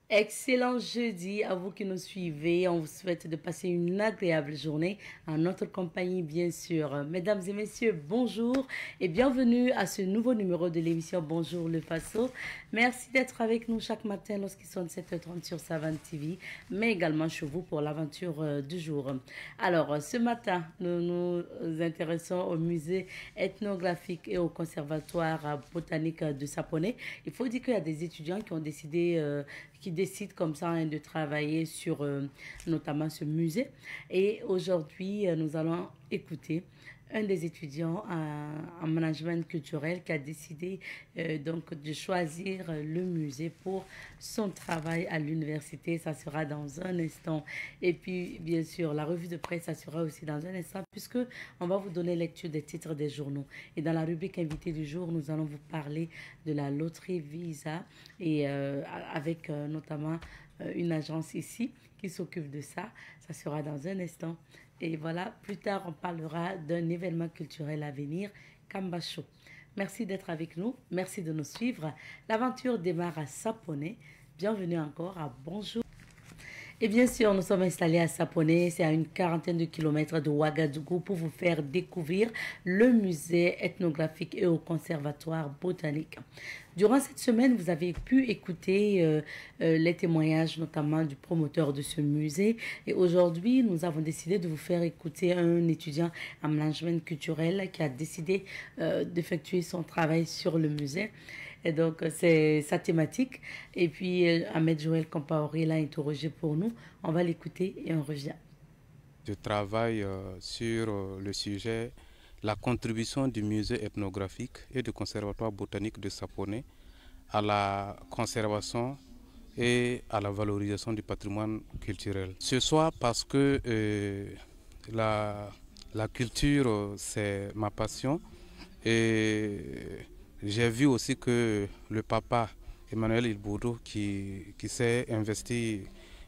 Excellent jeudi à vous qui nous suivez. On vous souhaite de passer une agréable journée en notre compagnie, bien sûr. Mesdames et messieurs, bonjour et bienvenue à ce nouveau numéro de l'émission Bonjour le Faso. Merci d'être avec nous chaque matin lorsqu'il sonne 7h30 sur Savane TV, mais également chez vous pour l'aventure du jour. Alors, ce matin, nous nous intéressons au musée ethnographique et au conservatoire botanique de Saponné. Il faut dire qu'il y a des étudiants qui ont décidé qui décident comme ça de travailler sur notamment ce musée. Et aujourd'hui, nous allons écouter un des étudiants en management culturel qui a décidé donc de choisir le musée pour son travail à l'université. Ça sera dans un instant. Et puis, bien sûr, la revue de presse, ça sera aussi dans un instant puisque on va vous donner lecture des titres des journaux. Et dans la rubrique invité du jour, nous allons vous parler de la loterie Visa et avec notamment une agence ici qui s'occupe de ça. Ça sera dans un instant. Et voilà, plus tard, on parlera d'un événement culturel à venir, Kambacho. Merci d'être avec nous, merci de nous suivre. L'aventure démarre à Saponné. Bienvenue encore à Bonjour. Et bien sûr, nous sommes installés à Saponné, c'est à une quarantaine de kilomètres de Ouagadougou pour vous faire découvrir le musée ethnographique et au conservatoire botanique. Durant cette semaine, vous avez pu écouter les témoignages notamment du promoteur de ce musée. Et aujourd'hui, nous avons décidé de vous faire écouter un étudiant en management culturel qui a décidé d'effectuer son travail sur le musée. Et donc, c'est sa thématique. Et puis, Ahmed Joël Compaoré l'a interrogé pour nous. On va l'écouter et on revient. Je travaille sur le sujet la contribution du musée ethnographique et du conservatoire botanique de Saponné à la conservation et à la valorisation du patrimoine culturel. Ce soir, parce que la culture, c'est ma passion, et j'ai vu aussi que le papa Emmanuel Ilbourdo qui s'est investi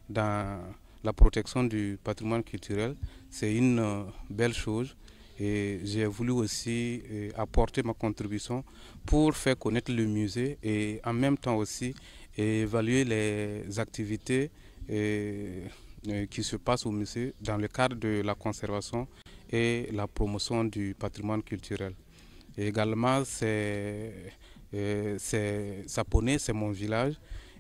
dans la protection du patrimoine culturel, c'est une belle chose. Et j'ai voulu aussi apporter ma contribution pour faire connaître le musée et en même temps aussi évaluer les activités qui se passent au musée dans le cadre de la conservation et la promotion du patrimoine culturel. Et également, Saponné, c'est mon village.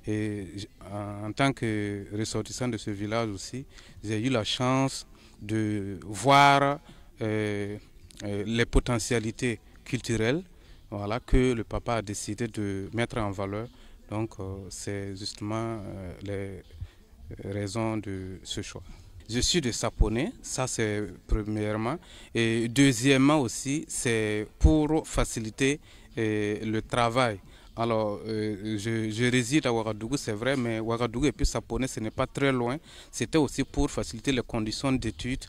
Et en tant que ressortissant de ce village aussi, j'ai eu la chance de voir les potentialités culturelles, voilà, que le papa a décidé de mettre en valeur. Donc c'est justement les raisons de ce choix. Je suis de Saponné, ça c'est premièrement. Et deuxièmement aussi, c'est pour faciliter le travail. Alors, je réside à Ouagadougou, c'est vrai, mais Ouagadougou et puis Saponné, ce n'est pas très loin. C'était aussi pour faciliter les conditions d'études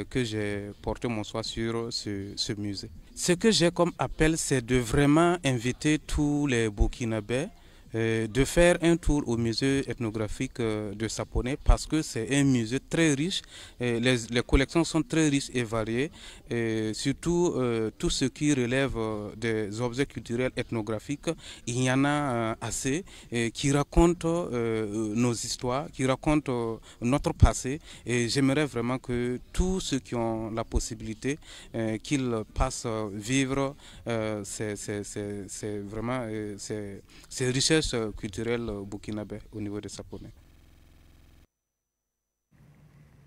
que j'ai porté mon choix sur ce musée. Ce que j'ai comme appel, c'est de vraiment inviter tous les Burkinabés de faire un tour au musée ethnographique de Saponné parce que c'est un musée très riche, les collections sont très riches et variées, et surtout tout ce qui relève des objets culturels ethnographiques, il y en a assez qui racontent nos histoires, qui racontent notre passé, et j'aimerais vraiment que tous ceux qui ont la possibilité qu'ils passent vivre c'est vraiment ces richesses culturelle burkinabé au niveau de Saponné.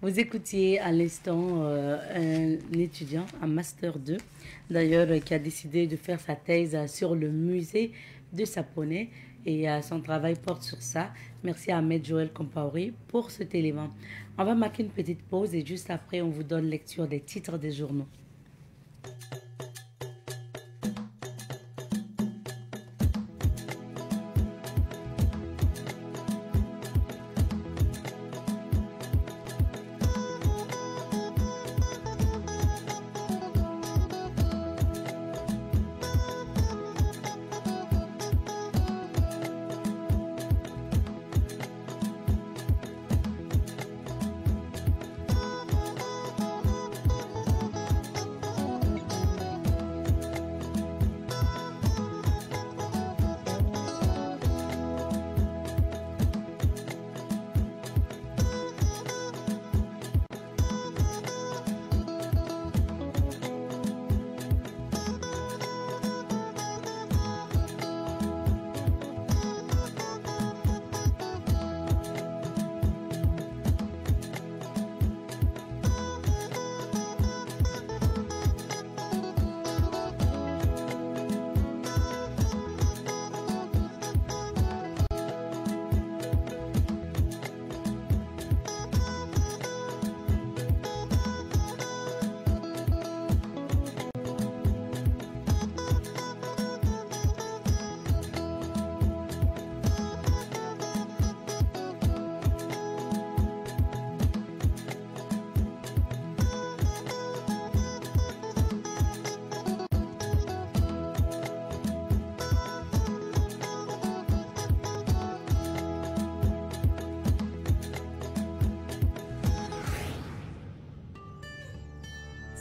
Vous écoutiez à l'instant un étudiant en Master 2, d'ailleurs, qui a décidé de faire sa thèse sur le musée de Saponné et son travail porte sur ça. Merci à Ahmed Joël Compaoré pour cet élément. On va marquer une petite pause et juste après, on vous donne lecture des titres des journaux.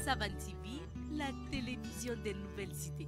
Savan TV, la télévision des nouvelles idées.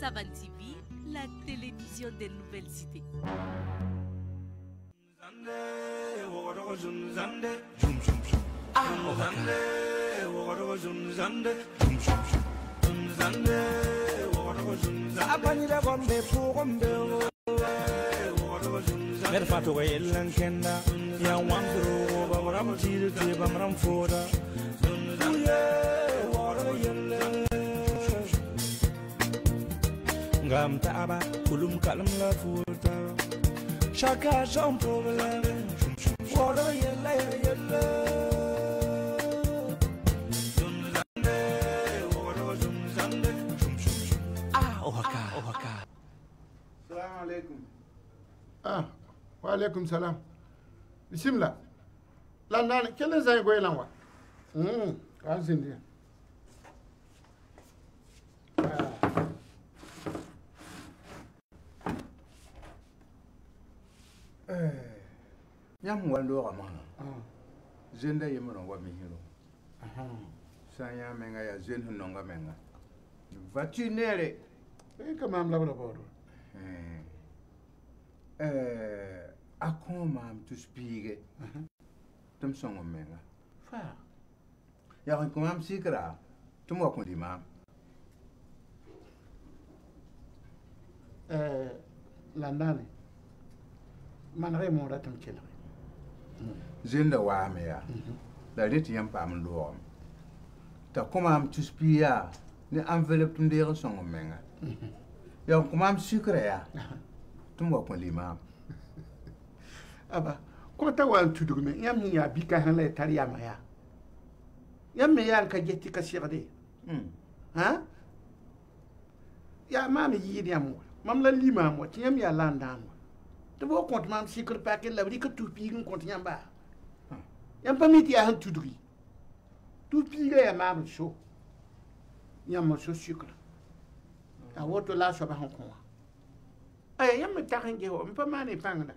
Savan TV, la télévision des nouvelles idées. Ngam taaba kulum kalam la futa chaka jom problème woro yella yella ohaka Salam alaikum. Wa alaikum salam. Bismillah. Landan kele zay goy lanwa. Azindi. Nyam wando ramana. Zenda yemno wa mihiro. Sanya menga ya zen hunonga menga. Vatu nere. Kama mlabra bodo. Akon mam tu spige. Tum songo menga. Fa. Ya ko mam sikra. Tum wa kondi mam. Landani. Man Raymond ratam chela. Zenda wa me ya. La rit yam pam lo. Ta komam tu spia ni envelope tum de songo menga. Ya ko mam sikra ya. Tum wa kondi mam. Aba, ko ta wan tudume yam ni ya bika han la tariya ma ya. Yam me yan ka jetti ka sirde. Ha? Ya mam yi di am. Mam la lima mo tiyam ya landan. Tu vois quand mam sikr pa ke la bri ka tupi ngun kont yamba. Yam pa miti ya han tudri. Tupi ga ya mam so. Yam mo so sikr. A woto la so ba han ko. Ay yam ta han ge ho, mpa mane pangna.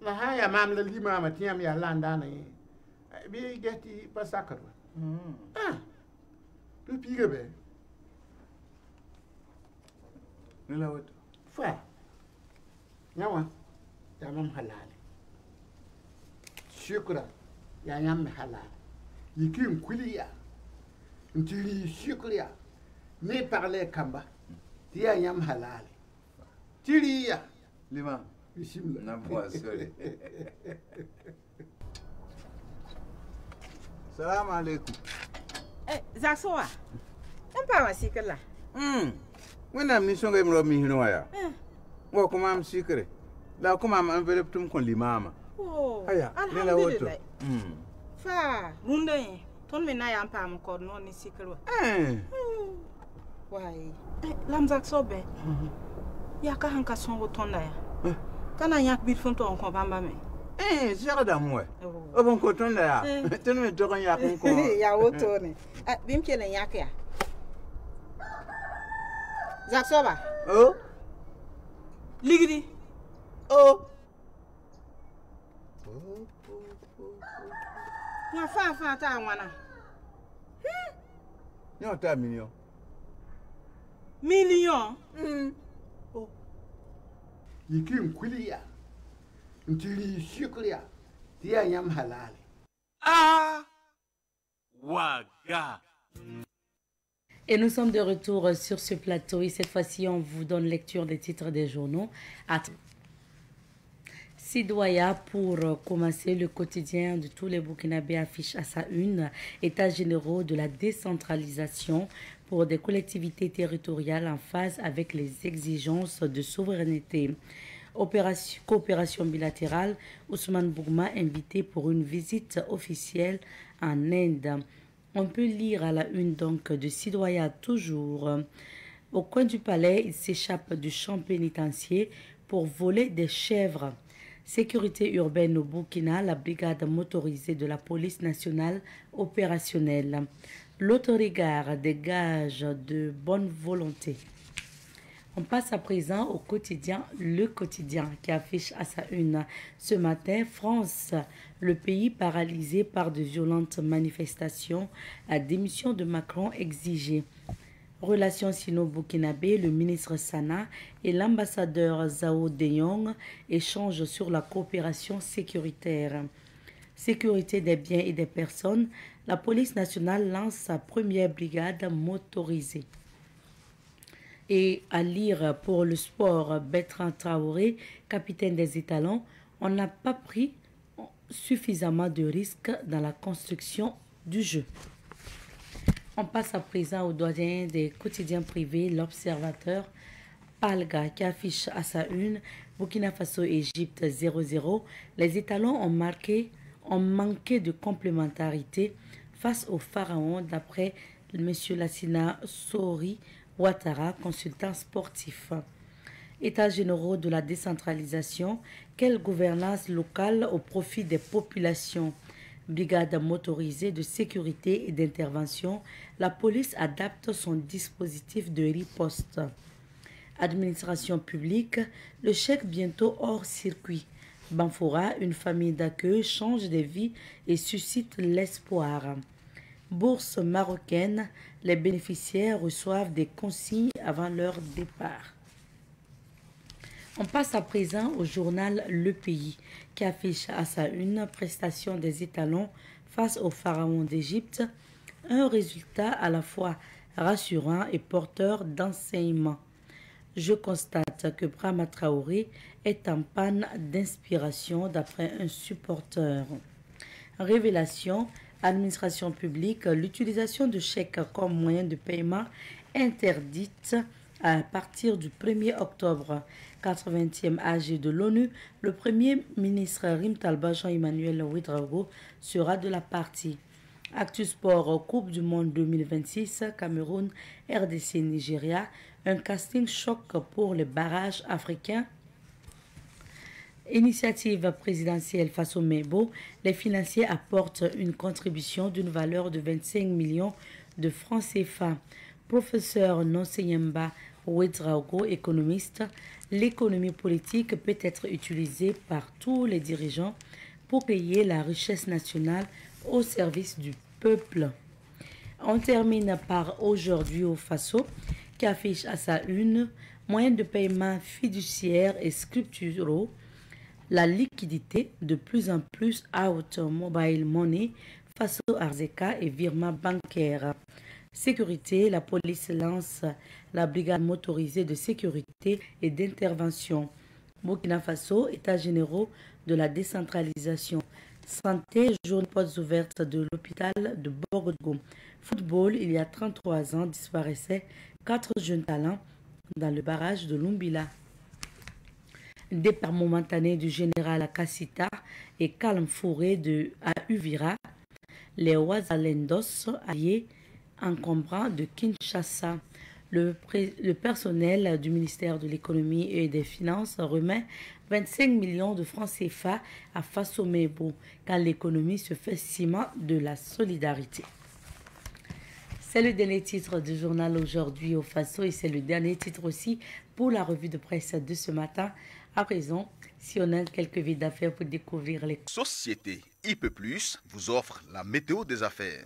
La ha ya mam la lima ma tiyam ya landan ne. Bi geti pa sakar. Tupi ga be. Nila watu. Fa. Nyawa. Ya mam halal. Shukra. Ya yam halal. Yikin kuliya. Ntiri shukriya. Ne parler kamba. Tia yam halal. Tiriya. Lima. Bismillah. Na boa sorry. Salam alaikum. Zaksoa. Mpa wasikala. Wẽnnaam nin-sõnga yem ra miisẽ wã yaa wa kõ maam sikre la kõ maam envelope tɩ m kõ limaamã aya rẽla woto Fa, runde. Ton me na ya pa mo ko no ni sikro. Why? Lamzak sobe. Ya ka hanka son rotonda ya. Kana yak bit fon to on ko bamba me. C'est da moi. O bon ko ton da ya. Ton me to kan ya ko. Ya woto ne. Bim kelen yak ya. Zak soba. Oh. Ligidi. Oh. Ya fa ta wana. Ni ta million. Million. Yiki nkwili ya. Ntiri shukri ya. Tia yam halali. Waga. Et nous sommes de retour sur ce plateau et cette fois-ci on vous donne lecture des titres des journaux. Sidoya, pour commencer, le quotidien de tous les Burkinabés affiche à sa une états généraux de la décentralisation pour des collectivités territoriales en phase avec les exigences de souveraineté. Coopération bilatérale, Ousmane Bougma invité pour une visite officielle en Inde. On peut lire à la une donc de Sidoya toujours. Au coin du palais, il s'échappe du champ pénitentiaire pour voler des chèvres. Sécurité urbaine au Burkina, la brigade motorisée de la police nationale opérationnelle. L'autorégard dégage de bonne volonté. On passe à présent au quotidien, Le Quotidien, qui affiche à sa une ce matin, France, le pays paralysé par de violentes manifestations, à démission de Macron exigée. Relations sino-burkinabé, le ministre Sana et l'ambassadeur Zhao Deyong échangent sur la coopération sécuritaire. Sécurité des biens et des personnes, la police nationale lance sa première brigade motorisée. Et à lire pour le sport, Bertrand Traoré, capitaine des étalons, on n'a pas pris suffisamment de risques dans la construction du jeu. On passe à présent au doyen des quotidiens privés, l'Observateur, Palga, qui affiche à sa une Burkina Faso-Égypte 0-0. Les étalons ont manqué de complémentarité face au pharaon, d'après M. Lassina Sori Ouattara, consultant sportif. États généraux de la décentralisation, quelle gouvernance locale au profit des populations? Brigade motorisée de sécurité et d'intervention, la police adapte son dispositif de riposte. Administration publique, le chèque bientôt hors circuit. Banfora, une famille d'accueil change de vie et suscite l'espoir. Bourse marocaine, les bénéficiaires reçoivent des consignes avant leur départ. On passe à présent au journal Le Pays, qui affiche à sa une prestation des étalons face au pharaon d'Égypte, un résultat à la fois rassurant et porteur d'enseignement. Je constate que Brahma Traoré est en panne d'inspiration d'après un supporter. Révélation, administration publique, l'utilisation de chèques comme moyen de paiement interdite à partir du 1er octobre. 80e AG de l'ONU, le Premier ministre Rim Talba Jean-Emmanuel Ouedraogo sera de la partie. Actu Sport, Coupe du Monde 2026, Cameroun, RDC, Nigeria, un casting choc pour les barrages africains. Initiative présidentielle face au Mebo, les financiers apportent une contribution d'une valeur de 25 millions de francs CFA. Professeur Nonseyemba Ouedraogo, économiste, l'économie politique peut être utilisée par tous les dirigeants pour payer la richesse nationale au service du peuple. On termine par Aujourd'hui au Faso, qui affiche à sa une moyens de paiement fiduciaires et scripturaux, la liquidité de plus en plus out mobile money, Faso Arzeka et virement bancaire. Sécurité, la police lance la brigade motorisée de sécurité et d'intervention. Burkina Faso, états généraux de la décentralisation. Santé, journée portes ouvertes de l'hôpital de Borgo. Football, il y a 33 ans, disparaissaient 4 jeunes talents dans le barrage de Lumbila. Départ momentané du général Kassita et calme fourré à Uvira. les Wazalendos alliés encombrants de Kinshasa. Le personnel du ministère de l'économie et des finances remet 25 millions de francs CFA à Faso-Mebo quand l'économie se fait ciment de la solidarité. C'est le dernier titre du journal aujourd'hui au Faso et c'est le dernier titre aussi pour la revue de presse de ce matin. À présent, si on a quelques vies d'affaires pour découvrir les... Société IP+, vous offre la météo des affaires.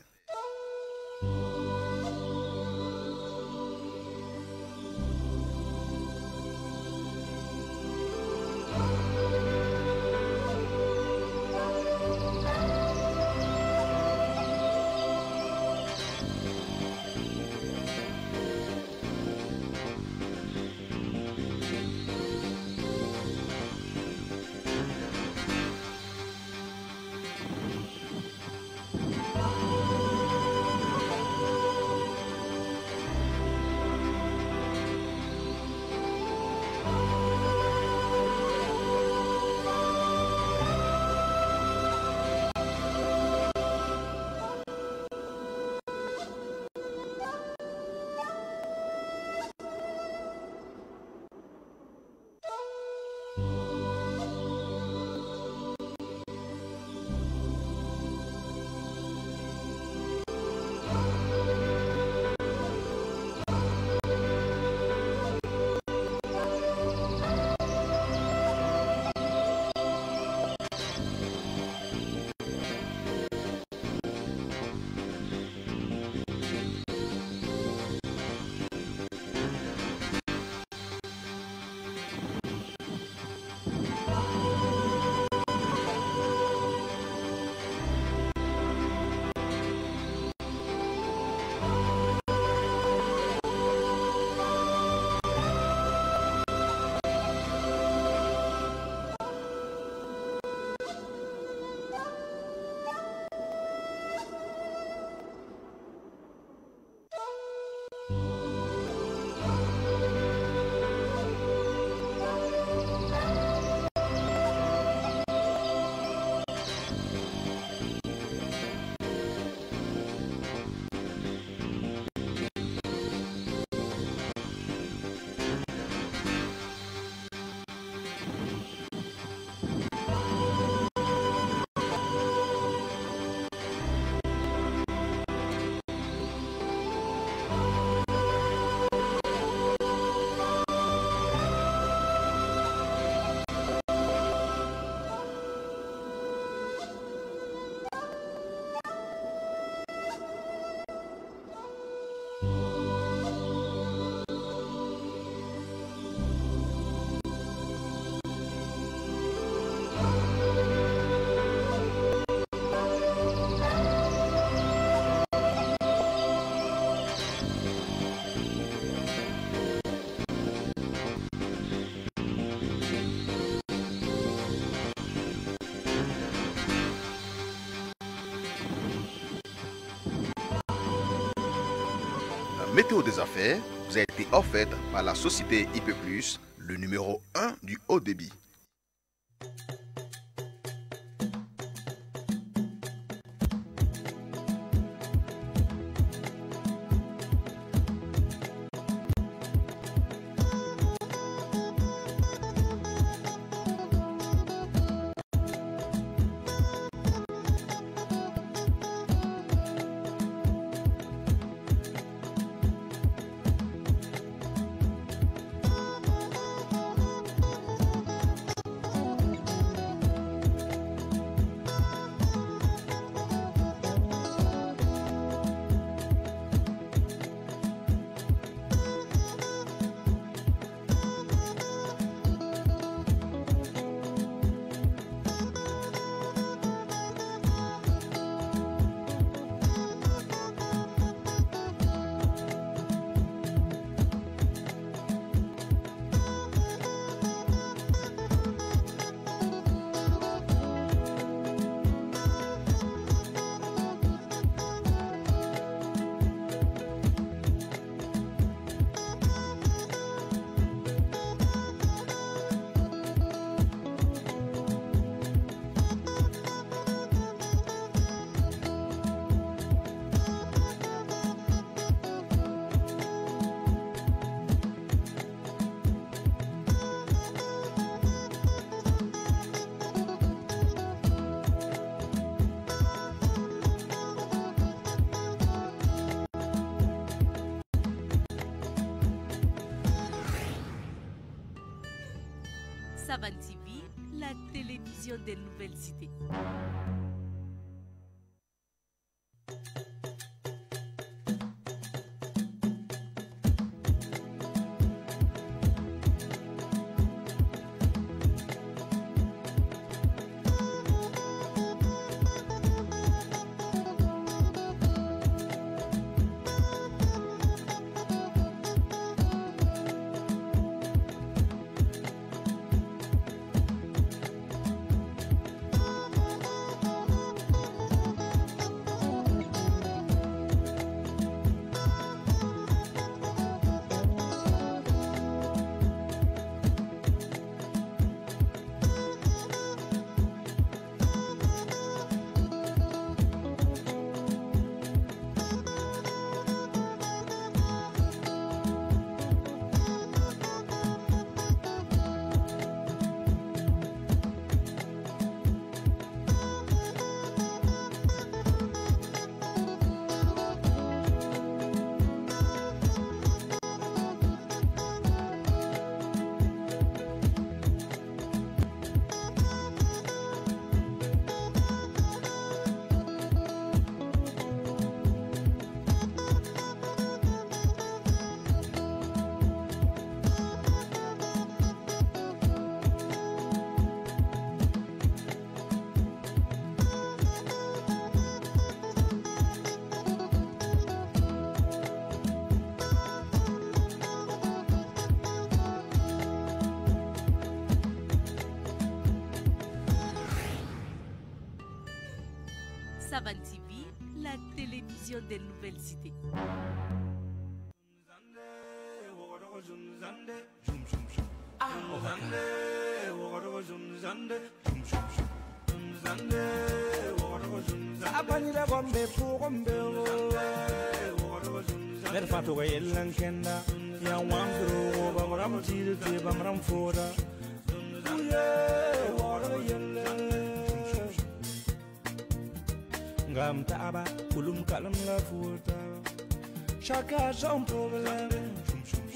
Météo des affaires vous a été offerte par la société IP+, le numéro 1 du haut débit. Savan TV, la télévision des nouvelles cités. Savan TV, la télévision des nouvelles cités. Ngam taaba kulum kalam la furta chacun son problème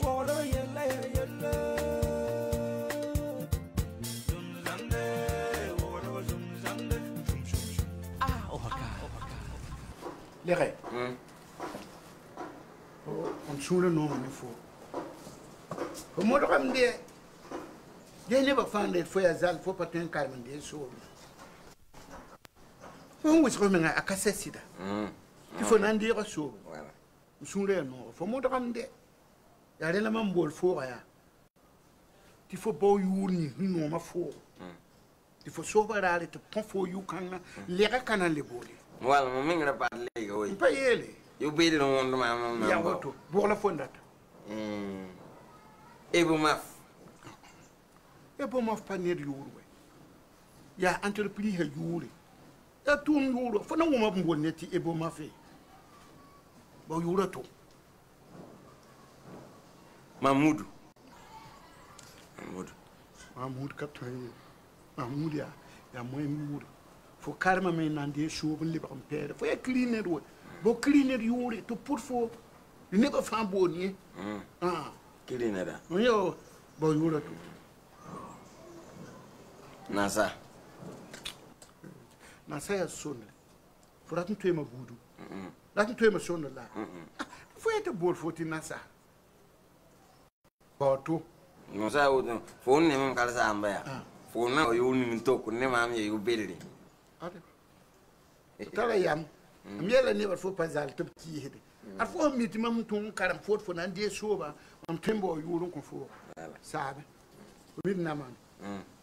woro yella yella zunzande woro zunzande ohaka Lere. On soule no me fo. Ko mo do kam de. Je never found it for yazal for paten Carmen de so. On was coming a cassessida. Il faut n'en dire so. Voilà. Soule no. For mo do kam de. Ya rela man bol fo ya. Il faut beau yuni no ma fo. Il faut sauver aller te pon fo yu kan lere kan le boli. Well, my mingra parle go. Pa yele. You beat it on the man. Ya wato. Bola fondata. Ebo maf. Ebo maf panir yuru. Ya entreprise ha yuru. Ya tun yuru. Fo na woma mbol neti ebo mafe. Ba yuru to. Mahmoud kaptan. Mahmoud ya moy yuru. Fo karma me nande shoubun li bakam pere. Fo ya cleaner wo. Bo cleaner yuru to put for you never found boni. Cleaner da. Yo bo yuru to. Nasa ya sonne. Fo ratin to ma budu. Ratin to ma sonne la. Fo ya te bol fo ti nasa. Bo to. No sa wo phone ne mam kalsa amba ya. Phone na yo ni to ko ne mam ye yo belri. Tala yam. Miela ne fo pazal to ti hede. Afo miti mam tun karam fo fo nan de soba am tembo yurun ko fo. Sabe. Min na man.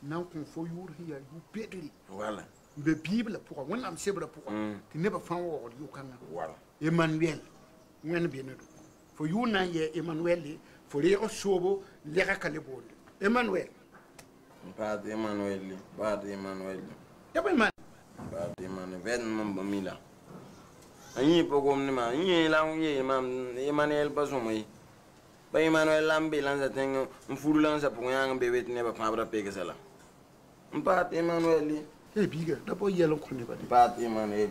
Nan ko fo yur hiya yu bedli. Voilà. Be bible pour on am sebra pour. Ti ne ba fan wo yu kan. Voilà. Emmanuel. Ngene be ne do. Fo yu nan ye Emmanuel fo re o sobo le ka le bol. Emmanuel. Pas Emmanuel. Ya ba man. Pas Emmanuel. Ven mam bamila. Anyi pogom ni ma, anyi la unye mam Emmanuel pasomoi. Ba Emmanuel lambe lanza tengo mfuru lanza ponyang bebet ne ba pabra pege sala. Mpat Emmanuel. Biga, da bo yelo ko ne ba. Pat Emmanuel.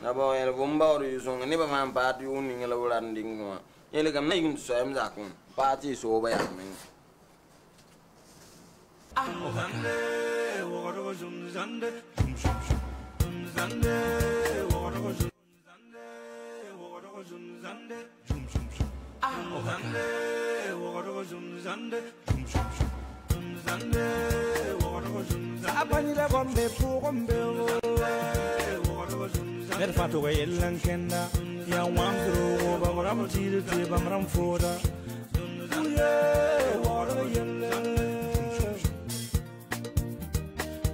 Na ba yelo bomba ori yusonga ne ba mam pat yu ni ngela wala ndingo. Yele kam na yun so am zakon. Pati so ba ya men.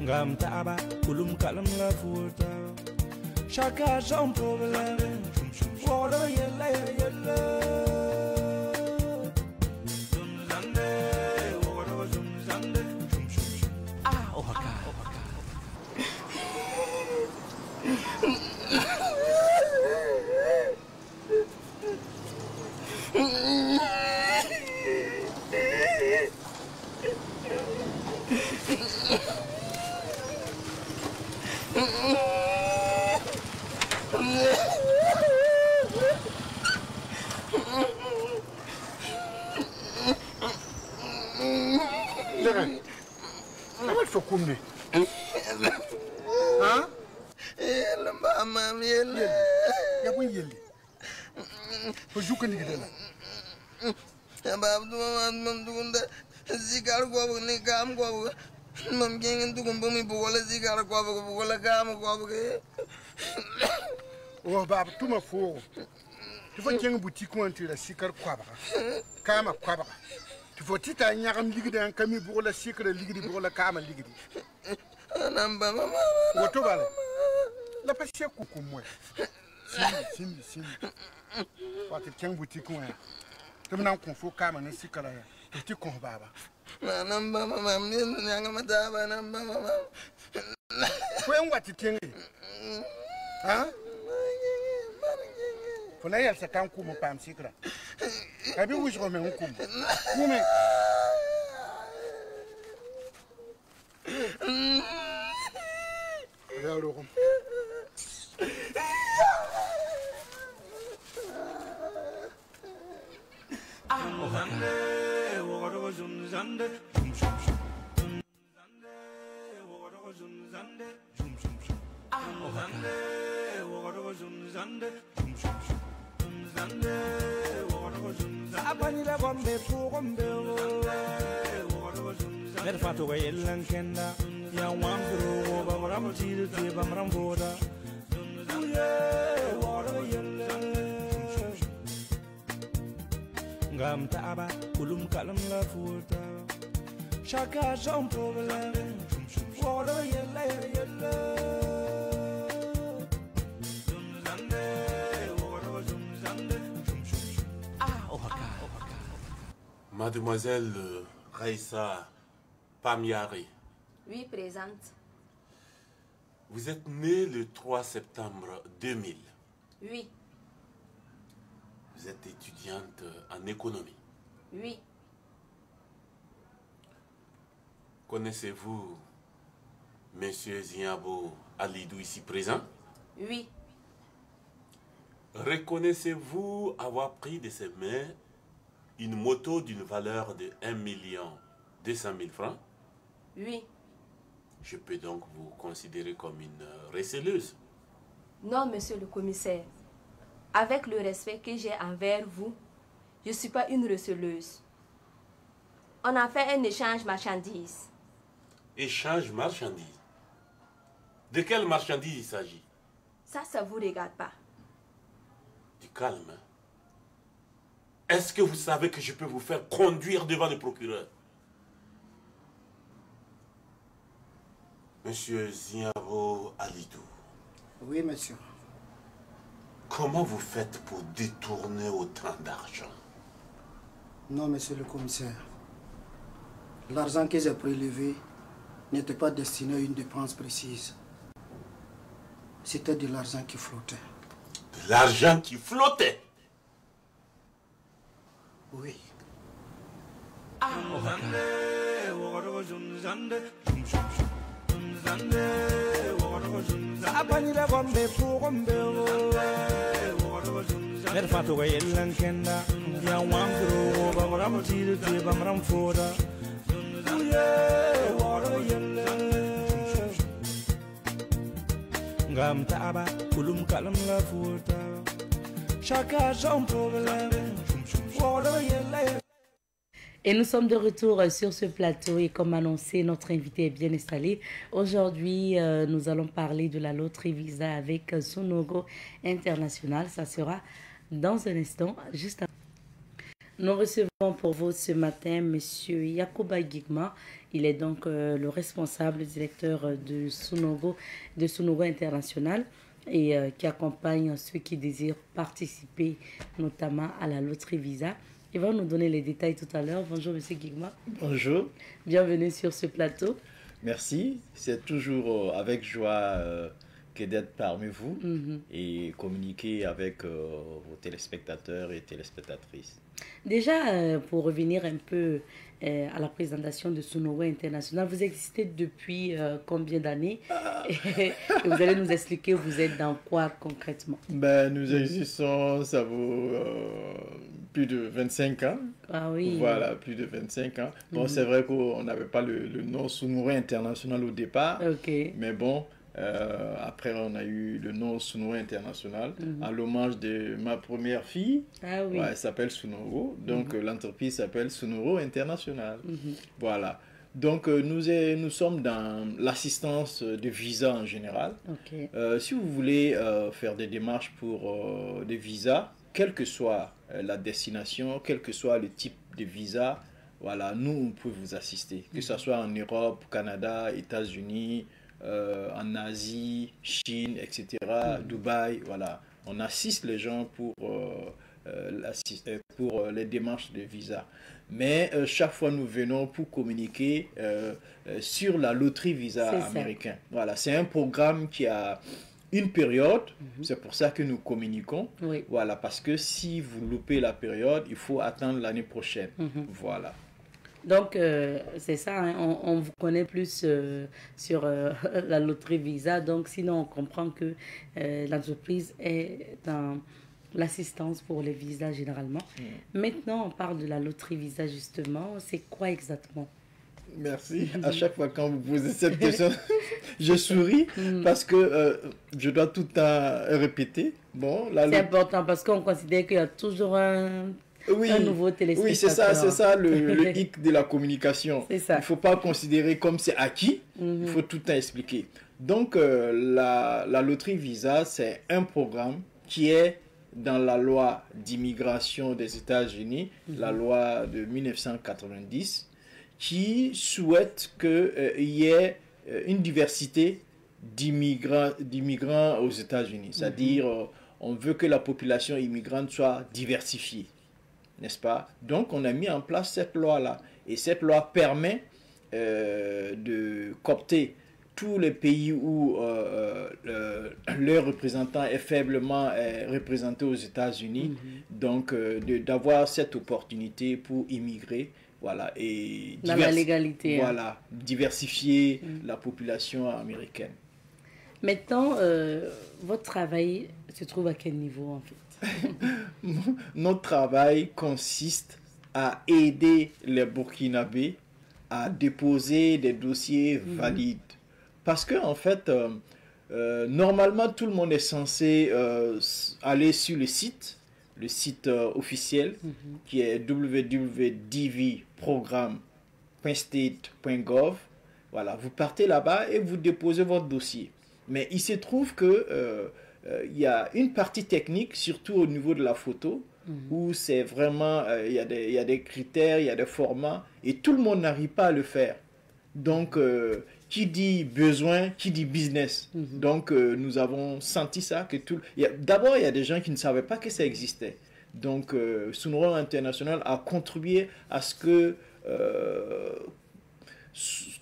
Ngam taaba kulum kalam la furta Chacun son problème Water yella yella Ah ohaka Wat voor koende? Ha? Mama, yelle. Ja, ben jullie. We zoeken die gedellen. Ja, baab, mam doen de zikar kwab ne kam kwab. Mam gingen tu kumbo mi bola zikar kwab bola kam kwab ke. Oh, baab, tu ma voor. Tu vas tiens boutique où tu la zikar kwab. Kama kwab. Tu vas tita nyagam ligide en kami bola zikar ligide bola kama ligide. Namba mama. Woto bale. La passe kuku moi. Sim. Wat tiens boutique où tu m'en confo kama ne zikar ya. Tu kon baba. Namba mama, nyanga mataba namba mama. Kwen wat tiens. Ha? Fona yel sa kan kumu pam sikra. Kabi wuj ko men kumu. Kumu. Ya ro. Ngam taaba kulum kalam la furta Chacun son problème Water yella yella Ah ohaka Mademoiselle Raissa Pamiari. Oui, présente. Vous êtes née le 3 septembre 2000. Oui. Vous êtes étudiante en économie. Oui. Connaissez-vous Monsieur Ziabo Alidou ici présent? Oui. Reconnaissez-vous avoir pris de ses mains une moto d'une valeur de 1 200 000 francs? Oui. Je peux donc vous considérer comme une receleuse? Non, monsieur le commissaire. Avec le respect que j'ai envers vous, je ne suis pas une receleuse. On a fait un échange marchandises. Échange marchandises? De quelle marchandise il s'agit? Ça ne vous regarde pas. Du calme. Hein? Est-ce que vous savez que je peux vous faire conduire devant le procureur? Monsieur Ziabo Alidou. Oui, monsieur. Comment vous faites pour détourner autant d'argent? Non, monsieur le commissaire. L'argent que j'ai prélevé n'était pas destiné à une dépense précise. C'était de l'argent qui flottait. De l'argent qui flottait? Oui. Ngam taaba kulum kalam la futa chaka son problème Et nous sommes de retour sur ce plateau et comme annoncé, notre invité est bien installé. Aujourd'hui, nous allons parler de la loterie Visa avec Sunogo International. Ça sera dans un instant, juste après. Nous recevons pour vous ce matin M. Yacouba Guigma. Il est donc le responsable directeur de Sunogo International et qui accompagne ceux qui désirent participer notamment à la loterie Visa. Il va nous donner les détails tout à l'heure. Bonjour M. Guigma. Bonjour. Bienvenue sur ce plateau. Merci. C'est toujours avec joie que d'être parmi vous et communiquer avec vos téléspectateurs et téléspectatrices. Déjà, pour revenir un peu à la présentation de Sunogo International, vous existez depuis combien d'années? Et vous allez nous expliquer vous êtes dans quoi concrètement? Nous existons, ça vaut plus de 25 ans. Ah oui. Voilà, plus de 25 ans. Bon, c'est vrai qu'on n'avait pas le nom Sunogo International au départ. Ok. Mais bon, après on a eu le nom Sunogo International à l'hommage de ma première fille. Ah oui. Ouais, elle s'appelle Sunogo. Donc l'entreprise s'appelle Sunogo International. Voilà. Donc nous sommes dans l'assistance de visa en général. Okay. Si vous voulez faire des démarches pour des visas, quelle que soit la destination, quel que soit le type de visa, voilà, nous on peut vous assister. Que ce soit en Europe, Canada, États-Unis, en Asie, Chine, etc., Dubaï, voilà. On assiste les gens pour les démarches de visa. Mais chaque fois nous venons pour communiquer sur la loterie Visa américaine. Voilà, c'est un programme qui a une période, c'est pour ça que nous communiquons. Oui. Voilà, parce que si vous loupez la période, il faut attendre l'année prochaine. Voilà. Donc, c'est ça, hein, on vous connaît plus sur la loterie Visa. Donc, sinon, on comprend que l'entreprise est dans l'assistance pour les visas généralement. Maintenant, on parle de la loterie Visa justement. C'est quoi exactement? Merci. À chaque fois quand vous posez cette question, je souris parce que je dois tout le temps répéter. Bon, c'est important parce qu'on considère qu'il y a toujours un nouveau téléspectateur. Oui, c'est ça le hic de la communication. C'est ça. Il ne faut pas considérer comme c'est acquis, il faut tout le temps expliquer. Donc, la loterie Visa, c'est un programme qui est dans la loi d'immigration des États-Unis, la loi de 1990, qui souhaite qu'il y ait une diversité d'immigrants aux États-Unis. C'est-à-dire, on veut que la population immigrante soit diversifiée, n'est-ce pas? Donc, on a mis en place cette loi-là. Et cette loi permet de coopter tous les pays où leur représentant est faiblement représenté aux États-Unis. Donc, d'avoir cette opportunité pour immigrer. Voilà, et dans la légalité. Voilà, diversifier la population américaine. Maintenant, votre travail se trouve à quel niveau en fait? Notre travail consiste à aider les Burkinabés à déposer des dossiers valides. Parce que en fait, normalement, tout le monde est censé aller sur le site officiel qui est www.dvprogramme.state.gov. Voilà, vous partez là-bas et vous déposez votre dossier. Mais il se trouve que il y a une partie technique, surtout au niveau de la photo, où c'est vraiment, il y a des critères, il y a des formats, et tout le monde n'arrive pas à le faire. Donc, qui dit besoin, qui dit business. Donc, nous avons senti ça. D'abord, il y a des gens qui ne savaient pas que ça existait. Donc, Sunogo International a contribué à ce que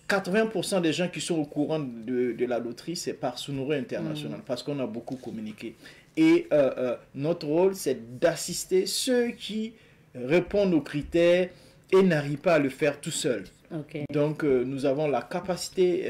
80% des gens qui sont au courant de la loterie, c'est par Sunogo International, parce qu'on a beaucoup communiqué. Et notre rôle, c'est d'assister ceux qui répondent aux critères et n'arrivent pas à le faire tout seuls. Okay. Donc, nous avons la capacité,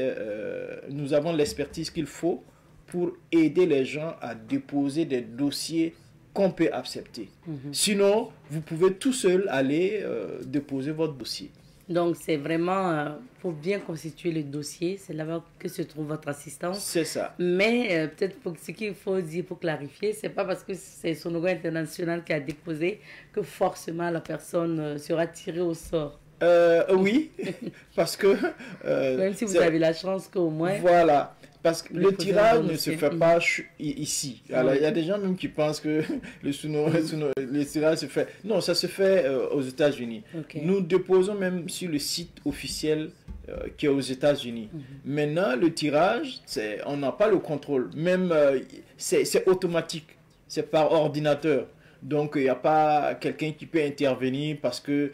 nous avons l'expertise qu'il faut pour aider les gens à déposer des dossiers qu'on peut accepter. Sinon, vous pouvez tout seul aller déposer votre dossier. Donc, c'est vraiment pour bien constituer le dossier. C'est là-bas que se trouve votre assistance. C'est ça. Mais peut-être ce qu'il faut dire, pour clarifier, c'est pas parce que c'est Sonoro International qui a déposé que forcément la personne sera tirée au sort. Oui, parce que... même si vous avez la chance qu'au moins... Voilà. Parce que le tirage ne se fait pas ici. Alors, il y a des gens même qui pensent que le tirage se fait... Non, ça se fait aux États-Unis. Nous déposons même sur le site officiel qui est aux États-Unis. Maintenant, le tirage, on n'a pas le contrôle. Même, c'est automatique. C'est par ordinateur. Donc, il n'y a pas quelqu'un qui peut intervenir parce que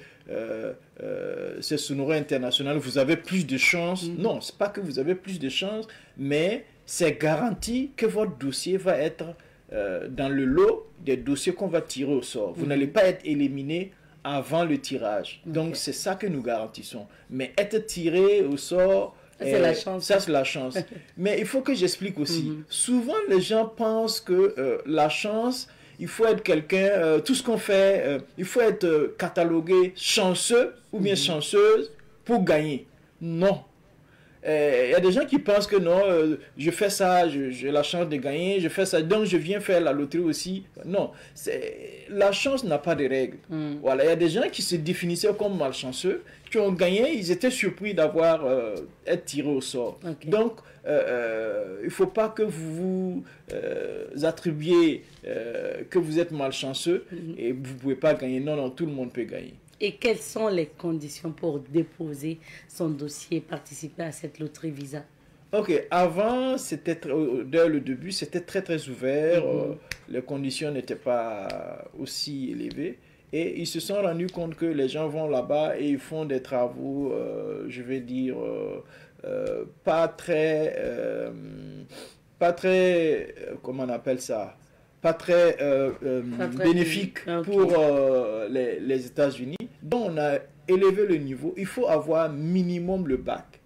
c'est Sonoro International, vous avez plus de chances. Non, c'est pas que vous avez plus de chances, mais c'est garanti que votre dossier va être dans le lot des dossiers qu'on va tirer au sort. Vous n'allez pas être éliminé avant le tirage. Donc, c'est ça que nous garantissons. Mais être tiré au sort... c'est la chance. Ça, c'est la chance. Mais il faut que j'explique aussi. Souvent, les gens pensent que la chance... Il faut être quelqu'un, tout ce qu'on fait, il faut être catalogué chanceux ou bien chanceuse pour gagner. Non. Il y a des gens qui pensent que non, je fais ça, j'ai la chance de gagner, je fais ça, donc je viens faire la loterie aussi. Non, la chance n'a pas de règles. Voilà, il y a des gens qui se définissaient comme malchanceux, qui ont gagné, ils étaient surpris d'avoir être tirés au sort. Donc, il ne faut pas que vous vous attribuiez que vous êtes malchanceux et vous ne pouvez pas gagner. Non, non, tout le monde peut gagner. Et quelles sont les conditions pour déposer son dossier et participer à cette loterie Visa? Ok, avant, c'était dès le début, c'était très ouvert. Les conditions n'étaient pas aussi élevées. Et ils se sont rendus compte que les gens vont là-bas et ils font des travaux, je vais dire, pas très, comment on appelle ça, pas très bénéfique pour les États-Unis. Donc, on a élevé le niveau. Il faut avoir minimum le bac.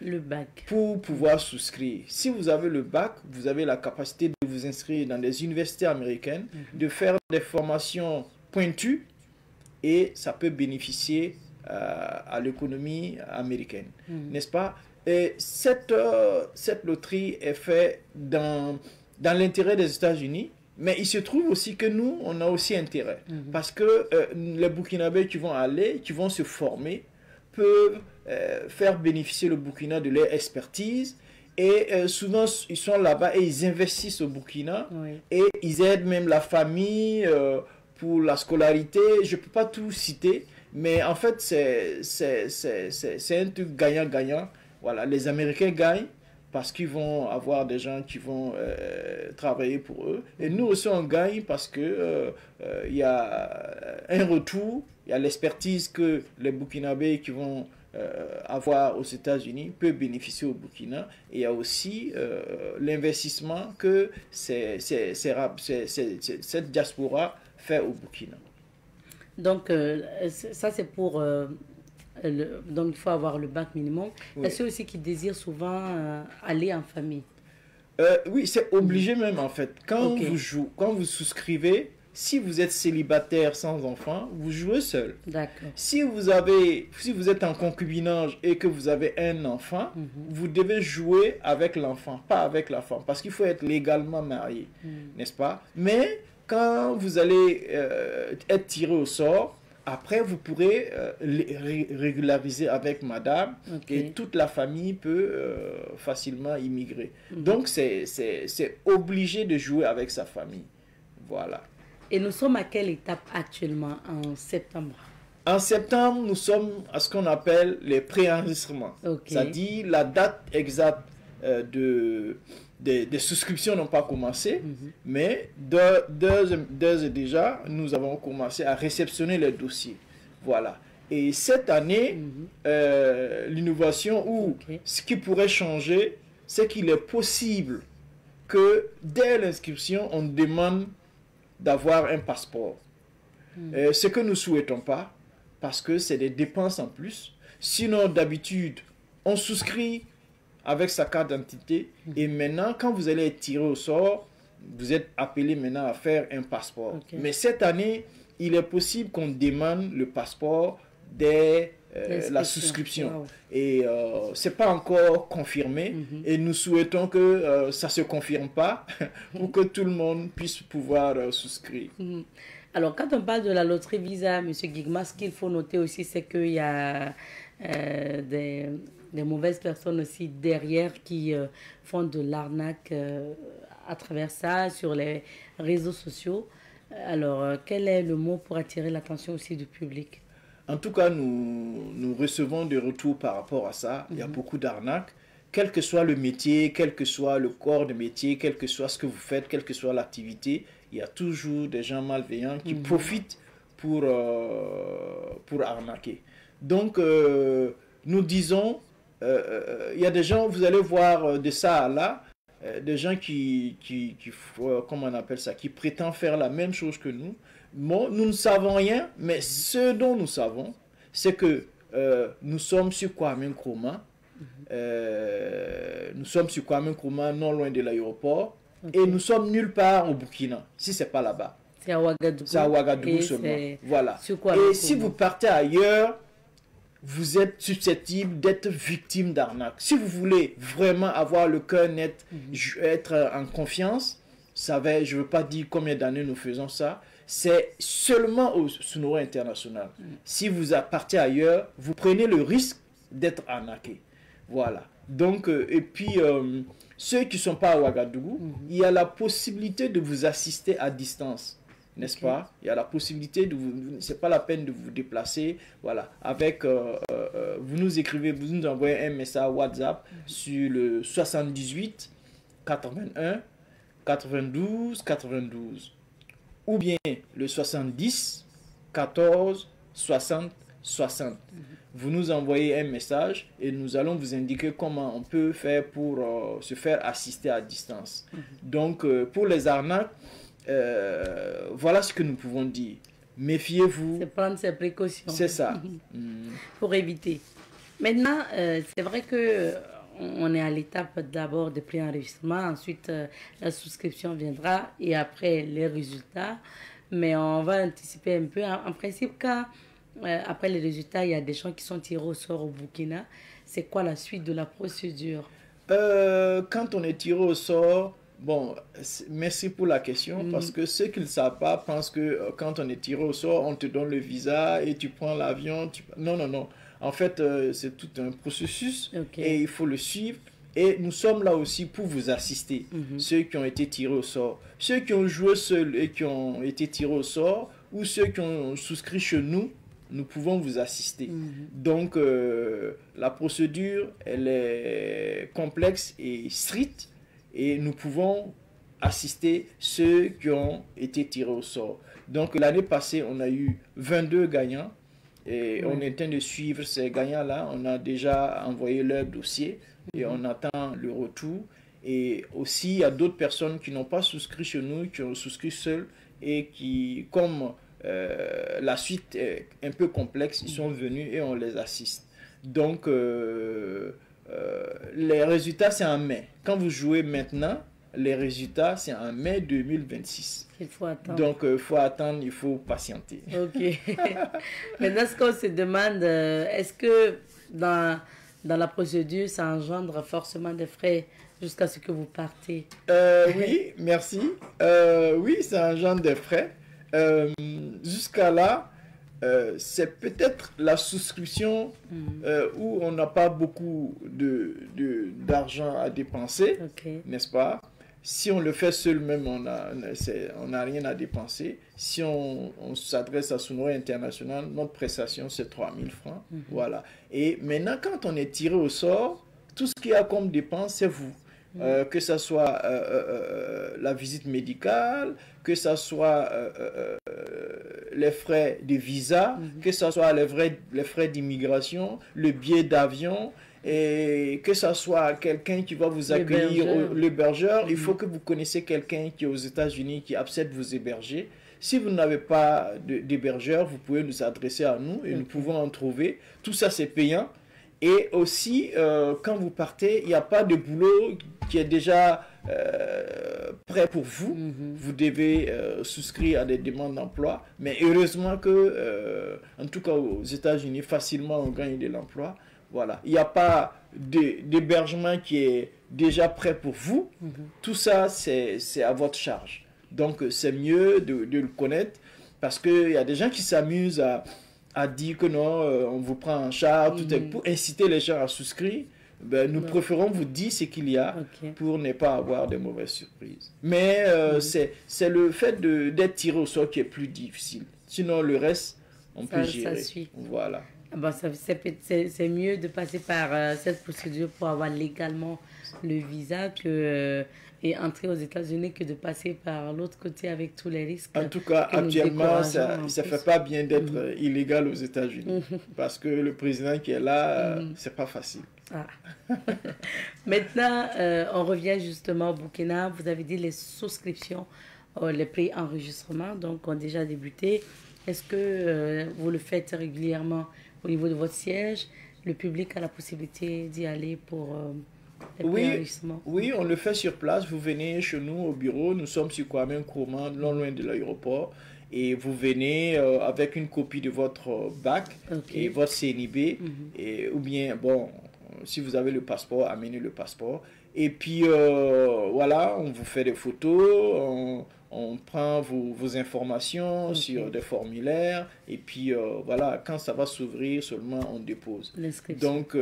Le bac. Pour pouvoir souscrire. Si vous avez le bac, vous avez la capacité de vous inscrire dans des universités américaines, de faire des formations pointues et ça peut bénéficier à l'économie américaine. N'est-ce pas? Et cette loterie est faite dans l'intérêt des États-Unis. Mais il se trouve aussi que nous, on a aussi intérêt. Parce que les Burkinabés qui vont aller, qui vont se former, peuvent faire bénéficier le Burkina de leur expertise. Et souvent, ils sont là-bas et ils investissent au Burkina. Et ils aident même la famille pour la scolarité. Je ne peux pas tout citer. Mais en fait, c'est un truc gagnant-gagnant. Voilà, les Américains gagnent. Parce qu'ils vont avoir des gens qui vont travailler pour eux. Et nous aussi, on gagne parce que il y a un retour, il y a l'expertise que les Burkinabés qui vont avoir aux États-Unis peuvent bénéficier au Burkina. Et il y a aussi l'investissement que cette diaspora fait au Burkina. Donc, ça, c'est pour... donc, il faut avoir le bac minimum. Il y a ceux aussi qui désirent souvent aller en famille. Oui, c'est obligé même en fait. Quand vous souscrivez, si vous êtes célibataire sans enfant, vous jouez seul. D'accord. Si vous êtes en concubinage et que vous avez un enfant, vous devez jouer avec l'enfant, pas avec la femme, parce qu'il faut être légalement marié, n'est-ce pas? Mais quand vous allez être tiré au sort, après, vous pourrez régulariser avec madame et toute la famille peut facilement immigrer. Donc, c'est obligé de jouer avec sa famille. Voilà. Et nous sommes à quelle étape actuellement en septembre? En septembre, nous sommes à ce qu'on appelle les préenregistrements. C'est-à-dire la date exacte des souscriptions n'ont pas commencé, mais d'ores et déjà, nous avons commencé à réceptionner les dossiers. Voilà. Et cette année, l'innovation ou ce qui pourrait changer, c'est qu'il est possible que dès l'inscription, on demande d'avoir un passeport. Ce que nous ne souhaitons pas, parce que c'est des dépenses en plus. Sinon, d'habitude, on souscrit avec sa carte d'identité. Et maintenant, quand vous allez être tiré au sort, vous êtes appelé maintenant à faire un passeport. Mais cette année, il est possible qu'on demande le passeport la souscription. Et c'est pas encore confirmé. Et nous souhaitons que ça se confirme pas pour que tout le monde puisse pouvoir souscrire. Alors, quand on parle de la loterie Visa, M. Guigma, ce qu'il faut noter aussi, c'est qu'il y a des mauvaises personnes aussi derrière qui font de l'arnaque à travers ça, sur les réseaux sociaux. Alors, quel est le mot pour attirer l'attention aussi du public? En tout cas, nous recevons des retours par rapport à ça. Il y a beaucoup d'arnaques. Quel que soit le métier, quel que soit le corps de métier, quel que soit ce que vous faites, quelle que soit l'activité, il y a toujours des gens malveillants qui profitent pour arnaquer. Donc, nous disons, il y a des gens, vous allez voir de ça à là, des gens comment on appelle ça, qui prétendent faire la même chose que nous. Bon, nous ne savons rien, mais ce dont nous savons, c'est que nous sommes sur Kwame Nkrumah. Nous sommes sur Kwame Nkrumah, non loin de l'aéroport. Et nous sommes nulle part au Burkina, si ce n'est pas là-bas. C'est à Ouagadougou. C'est à Ouagadougou seulement. Voilà. Et si vous partez ailleurs, vous êtes susceptible d'être victime d'arnaque. Si vous voulez vraiment avoir le cœur net, être en confiance, je ne veux pas dire combien d'années nous faisons ça, c'est seulement au Sonoro International. Si vous partez ailleurs, vous prenez le risque d'être arnaqué. Voilà. Donc, et puis, ceux qui ne sont pas à Ouagadougou, il y a la possibilité de vous assister à distance. N'est-ce pas? Il y a la possibilité de vous... C'est pas la peine de vous déplacer. Voilà. Avec... vous nous écrivez, vous nous envoyez un message WhatsApp sur le 78 81 92 92. Ou bien le 70 14 60 60. Vous nous envoyez un message et nous allons vous indiquer comment on peut faire pour se faire assister à distance. Donc, pour les arnaques, voilà ce que nous pouvons dire. Méfiez-vous. C'est prendre ses précautions. C'est ça. Pour éviter. Maintenant, c'est vrai que on est à l'étape d'abord de préenregistrement, ensuite la souscription viendra et après les résultats. Mais on va anticiper un peu. En principe, quand après les résultats, il y a des gens qui sont tirés au sort au Burkina, c'est quoi la suite de la procédure? Quand on est tiré au sort, bon, merci pour la question, parce que ceux qui ne le savent pas pensent que quand on est tiré au sort, on te donne le visa et tu prends l'avion. Non, non, non. En fait, c'est tout un processus et il faut le suivre. Et nous sommes là aussi pour vous assister, ceux qui ont été tirés au sort. Ceux qui ont joué seuls et qui ont été tirés au sort, ou ceux qui ont souscrit chez nous, nous pouvons vous assister. Donc, la procédure, elle est complexe et stricte, et nous pouvons assister ceux qui ont été tirés au sort. Donc, l'année passée, on a eu 22 gagnants. Et on est en train de suivre ces gagnants-là. On a déjà envoyé leur dossier et on attend le retour. Et aussi, il y a d'autres personnes qui n'ont pas souscrit chez nous, qui ont souscrit seuls et qui, comme la suite est un peu complexe, ils sont venus et on les assiste. Donc, les résultats, c'est en mai. Quand vous jouez maintenant, les résultats, c'est en mai 2026. Il faut attendre. Donc, il faut attendre, il faut patienter. Ok. Maintenant, ce qu'on se demande, est-ce que dans la procédure, ça engendre forcément des frais jusqu'à ce que vous partez? Oui, merci. Oui, ça engendre des frais. Jusqu'à là, c'est peut-être la souscription où on n'a pas beaucoup d'argent à dépenser, n'est-ce pas? Si on le fait seul même, on n'a rien à dépenser. Si on s'adresse à Sonoro International, notre prestation, c'est 3 000 francs. Voilà. Et maintenant, quand on est tiré au sort, tout ce qu'il y a comme dépense, c'est vous. Que ce soit la visite médicale, que ce soit les frais de visa, que ce soit les frais d'immigration, le billet d'avion, et que ce soit quelqu'un qui va vous accueillir, l'hébergeur. Il faut que vous connaissiez quelqu'un qui est aux États-Unis qui accepte vous héberger. Si vous n'avez pas d'hébergeur, vous pouvez nous adresser à nous et nous pouvons en trouver. Tout ça, c'est payant. Et aussi, quand vous partez, il n'y a pas de boulot qui est déjà prêt pour vous. Vous devez souscrire à des demandes d'emploi. Mais heureusement que, en tout cas aux États-Unis, facilement on gagne de l'emploi. Voilà. Il n'y a pas d'hébergement qui est déjà prêt pour vous. Tout ça, c'est à votre charge. Donc, c'est mieux de le connaître parce qu'il y a des gens qui s'amusent à dire que non, on vous prend en charge, tout est pour inciter les gens à souscrire. Ben, nous préférons vous dire ce qu'il y a pour ne pas avoir de mauvaises surprises. Mais c'est le fait d'être tiré au sort qui est plus difficile. Sinon, le reste, on peut gérer. Ça suit. Voilà. Bon, c'est mieux de passer par cette procédure pour avoir légalement le visa et entrer aux États-Unis que de passer par l'autre côté avec tous les risques. En tout cas, actuellement, ça ne fait pas bien d'être illégal aux États-Unis parce que le président qui est là, c'est pas facile. Ah. Maintenant, on revient justement au Burkina. Vous avez dit les souscriptions, les pré-enregistrements, donc ont déjà débuté. Est-ce que vous le faites régulièrement au niveau de votre siège? Le public a la possibilité d'y aller pour les pré-enregistrements? Oui, on le fait sur place. Vous venez chez nous au bureau. Nous sommes sur Kwame Nkrumah, non loin de l'aéroport. Et vous venez avec une copie de votre bac et votre CNIB. Ou bien, bon, si vous avez le passeport, amenez le passeport. Et puis, voilà, on vous fait des photos, on prend vos informations sur des formulaires. Et puis, voilà, quand ça va s'ouvrir, seulement on dépose. Donc,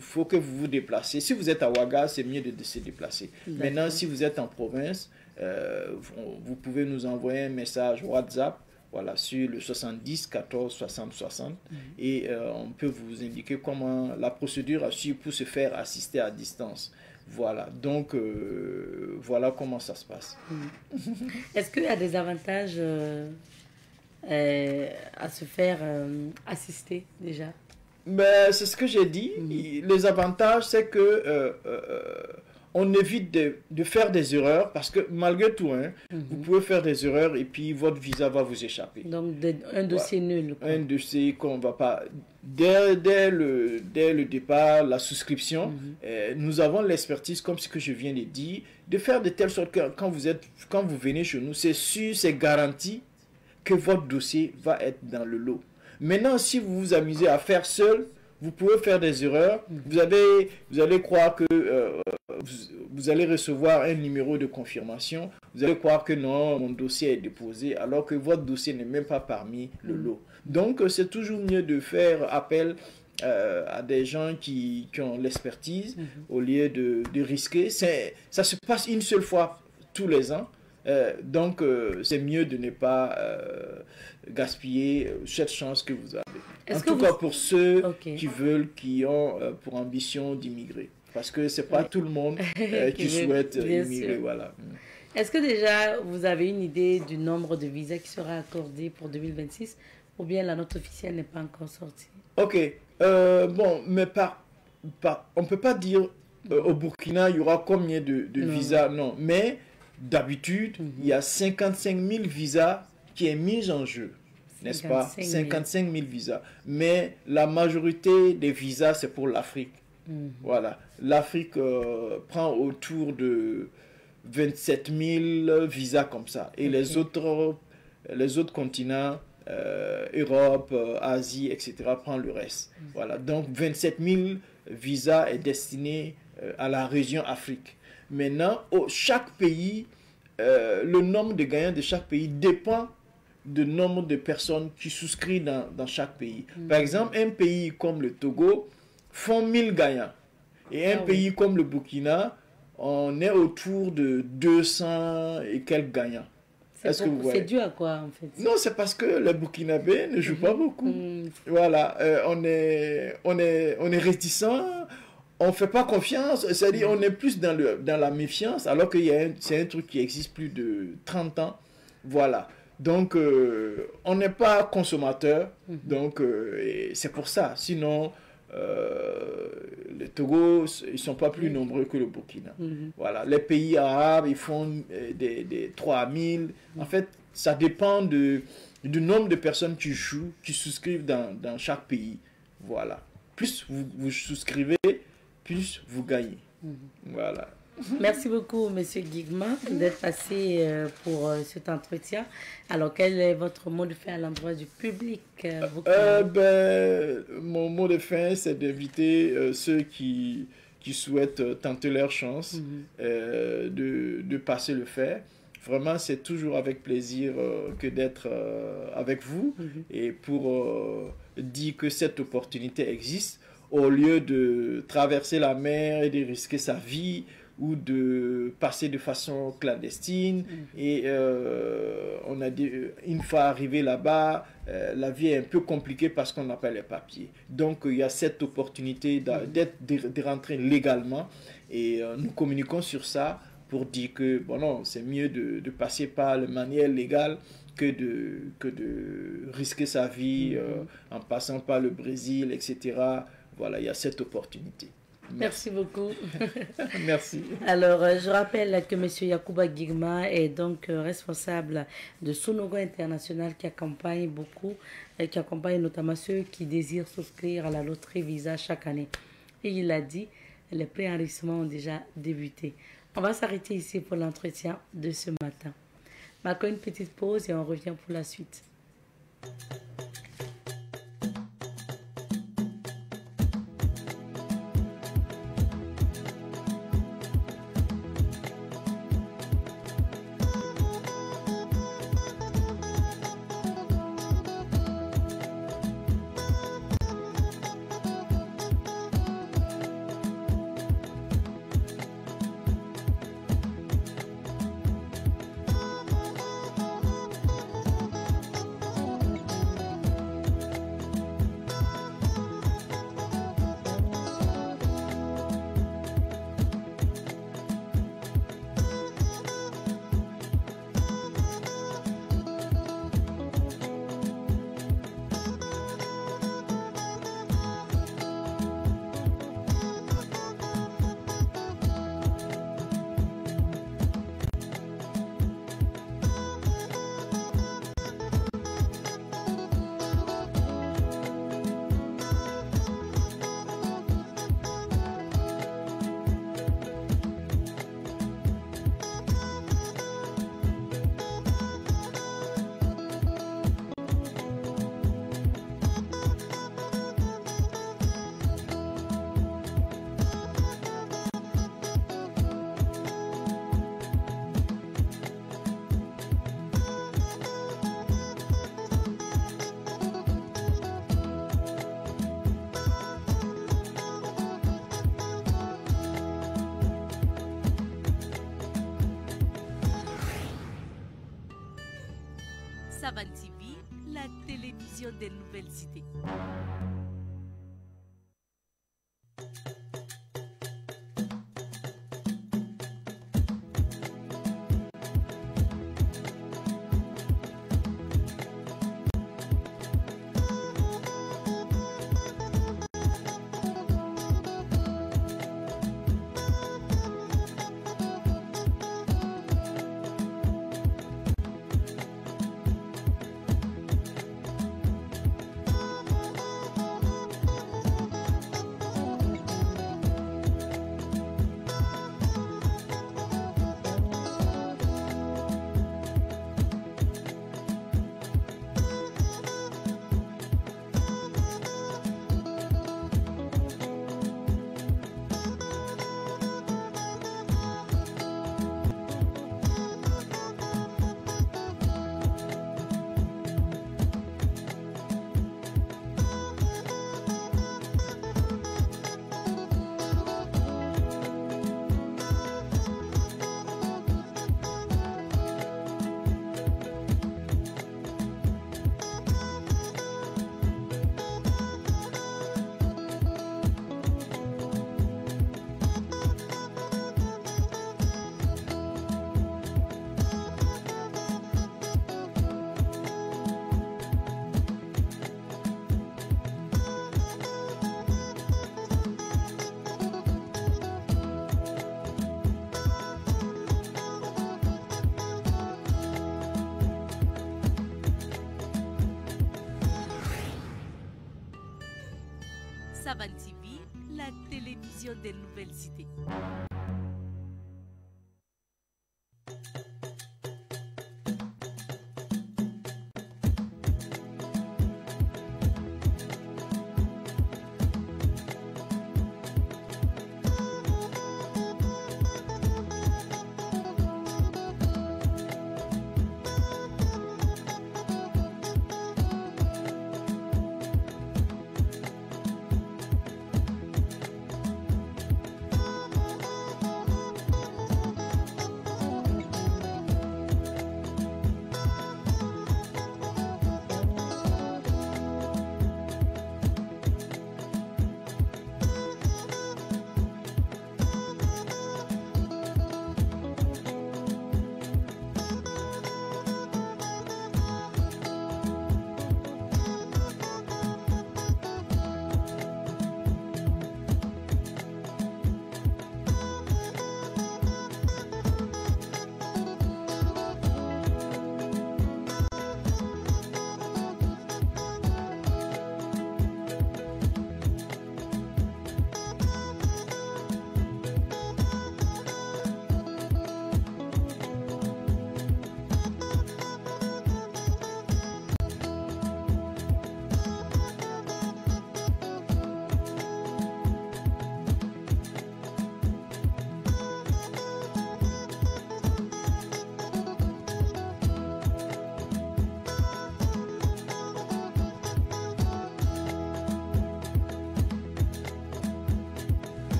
faut que vous vous déplacez. Si vous êtes à Ouaga, c'est mieux de se déplacer. Maintenant, si vous êtes en province, vous pouvez nous envoyer un message WhatsApp. Voilà, sur le 70 14 60 60 et on peut vous indiquer comment la procédure à suivre pour se faire assister à distance. Voilà, donc voilà comment ça se passe. Est-ce qu'il y a des avantages à se faire assister déjà? Ben, c'est ce que j'ai dit. Les avantages, c'est que on évite de faire des erreurs parce que malgré tout, vous pouvez faire des erreurs et puis votre visa va vous échapper. Donc un dossier nul. Un dossier qu'on ne va pas... Dès le départ, la souscription, nous avons l'expertise, comme ce que je viens de dire, de faire de telle sorte que quand vous venez chez nous, c'est sûr, c'est garanti que votre dossier va être dans le lot. Maintenant, si vous vous amusez à faire seul, vous pouvez faire des erreurs. Vous allez croire que vous allez recevoir un numéro de confirmation. Vous allez croire que non, mon dossier est déposé, alors que votre dossier n'est même pas parmi le lot. Donc, c'est toujours mieux de faire appel à des gens qui ont l'expertise au lieu de risquer. Ça se passe une seule fois tous les ans. Donc, c'est mieux de ne pas gaspiller cette chance que vous avez. En tout cas, pour ceux qui ont pour ambition d'immigrer. Parce que ce n'est pas tout le monde qui souhaite immigrer. Voilà. Est-ce que déjà, vous avez une idée du nombre de visas qui sera accordé pour 2026 ou bien la note officielle n'est pas encore sortie? Ok. Bon, mais on ne peut pas dire au Burkina, il y aura combien de visas. Non, mais... D'habitude, il y a 55 000 visas qui est mis en jeu, n'est-ce pas? 55 000 visas. Mais la majorité des visas, c'est pour l'Afrique. Voilà. L'Afrique prend autour de 27 000 visas comme ça. Et les autres continents, Europe, Asie, etc., prend le reste. Voilà. Donc, 27 000 visas est destiné à la région Afrique. Maintenant, chaque pays, le nombre de gagnants de chaque pays dépend du nombre de personnes qui souscrivent dans chaque pays. Par exemple, un pays comme le Togo font 1000 gagnants. Et un pays comme le Burkina, on est autour de 200 et quelques gagnants. C'est dû à quoi en fait? Non, c'est parce que les Burkinabés ne jouent pas beaucoup. Voilà, on est réticents. On ne fait pas confiance, c'est-à-dire on est plus dans la méfiance, alors que c'est un truc qui existe plus de 30 ans. Voilà. Donc, on n'est pas consommateur, donc c'est pour ça. Sinon, les Togo, ils ne sont pas plus nombreux que le Burkina. Voilà. Les pays arabes, ils font des 3000. En fait, ça dépend du nombre de personnes qui jouent, qui souscrivent dans chaque pays. Voilà. plus vous souscrivez, plus vous gagnez. Voilà. Merci beaucoup, Monsieur Guigma, d'être passé pour cet entretien. Alors, quel est votre mot de fin à l'endroit du public? Mon mot de fin, c'est d'inviter ceux qui souhaitent tenter leur chance de passer le fer. Vraiment, c'est toujours avec plaisir que d'être avec vous et pour dire que cette opportunité existe au lieu de traverser la mer et de risquer sa vie ou de passer de façon clandestine. Et on a dit, une fois arrivé là-bas, la vie est un peu compliquée parce qu'on n'a pas les papiers. Donc, il y a cette opportunité de rentrer légalement et nous communiquons sur ça pour dire que, bon non, c'est mieux de passer par le manière légale que de risquer sa vie en passant par le Brésil, etc. Voilà, il y a cette opportunité. Merci beaucoup. Merci. Alors, je rappelle que M. Yacouba Guigma est donc responsable de Sonogo International qui accompagne notamment ceux qui désirent souscrire à la loterie Visa chaque année. Et il a dit, les préenregistrements ont déjà débuté. On va s'arrêter ici pour l'entretien de ce matin. Marquons une petite pause et on revient pour la suite. Savan TV, la télévision des nouvelles idées. Savan TV, la télévision des nouvelles idées.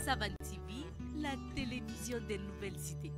Savan TV, la télévision des nouvelles idées.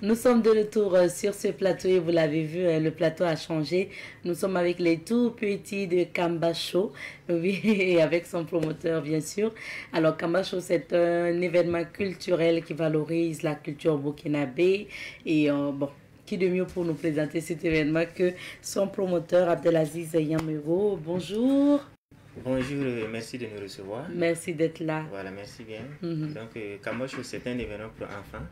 Nous sommes de retour sur ce plateau et vous l'avez vu, le plateau a changé. Nous sommes avec les tout petits de Kamba Show, oui, et avec son promoteur bien sûr. Alors Kamba Show, c'est un événement culturel qui valorise la culture burkinabé et bon, qui de mieux pour nous présenter cet événement que son promoteur Abdelaziz Yamero. Bonjour. Bonjour, merci de nous recevoir. Merci d'être là. Voilà, merci bien. Donc, Kamba Show, c'est un événement pour enfants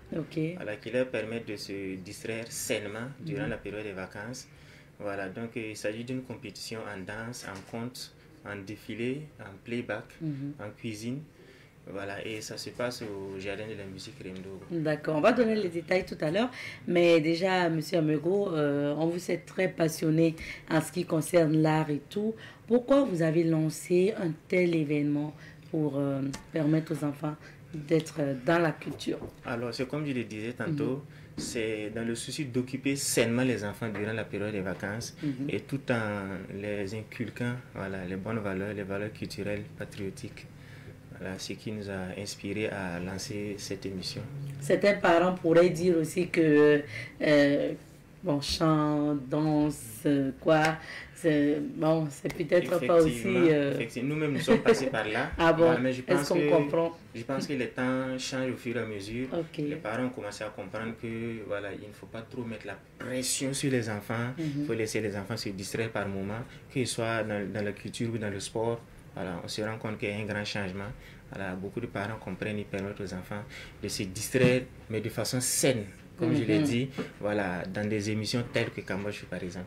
voilà, qui leur permet de se distraire sainement durant la période des vacances. Voilà, donc il s'agit d'une compétition en danse, en conte, en défilé, en playback, en cuisine. Voilà, et ça se passe au Jardin de la musique Remdo. D'accord, on va donner les détails tout à l'heure. Mais déjà, M. Amego, on vous sait très passionné en ce qui concerne l'art et tout. Pourquoi vous avez lancé un tel événement pour permettre aux enfants d'être dans la culture? Alors, c'est comme je le disais tantôt, c'est dans le souci d'occuper sainement les enfants durant la période des vacances et tout en les inculquant voilà, les bonnes valeurs, les valeurs culturelles, patriotiques. Voilà ce qui nous a inspiré à lancer cette émission. Certains parents pourraient dire aussi que Bon, chant, danse, quoi. Bon, c'est peut-être pas aussi... Effectivement, nous-mêmes, nous sommes passés par là. Ah bon, voilà, mais je pense comprend? Je pense que les temps changent au fur et à mesure. Les parents ont commencé à comprendre que voilà, il ne faut pas trop mettre la pression sur les enfants. Il faut laisser les enfants se distraire par moment, qu'ils soient dans la culture ou dans le sport. Voilà, on se rend compte qu'il y a un grand changement. Voilà, beaucoup de parents comprennent et permettent aux enfants de se distraire, mais de façon saine. Comme je l'ai dit, voilà, dans des émissions telles que Kambacho, par exemple.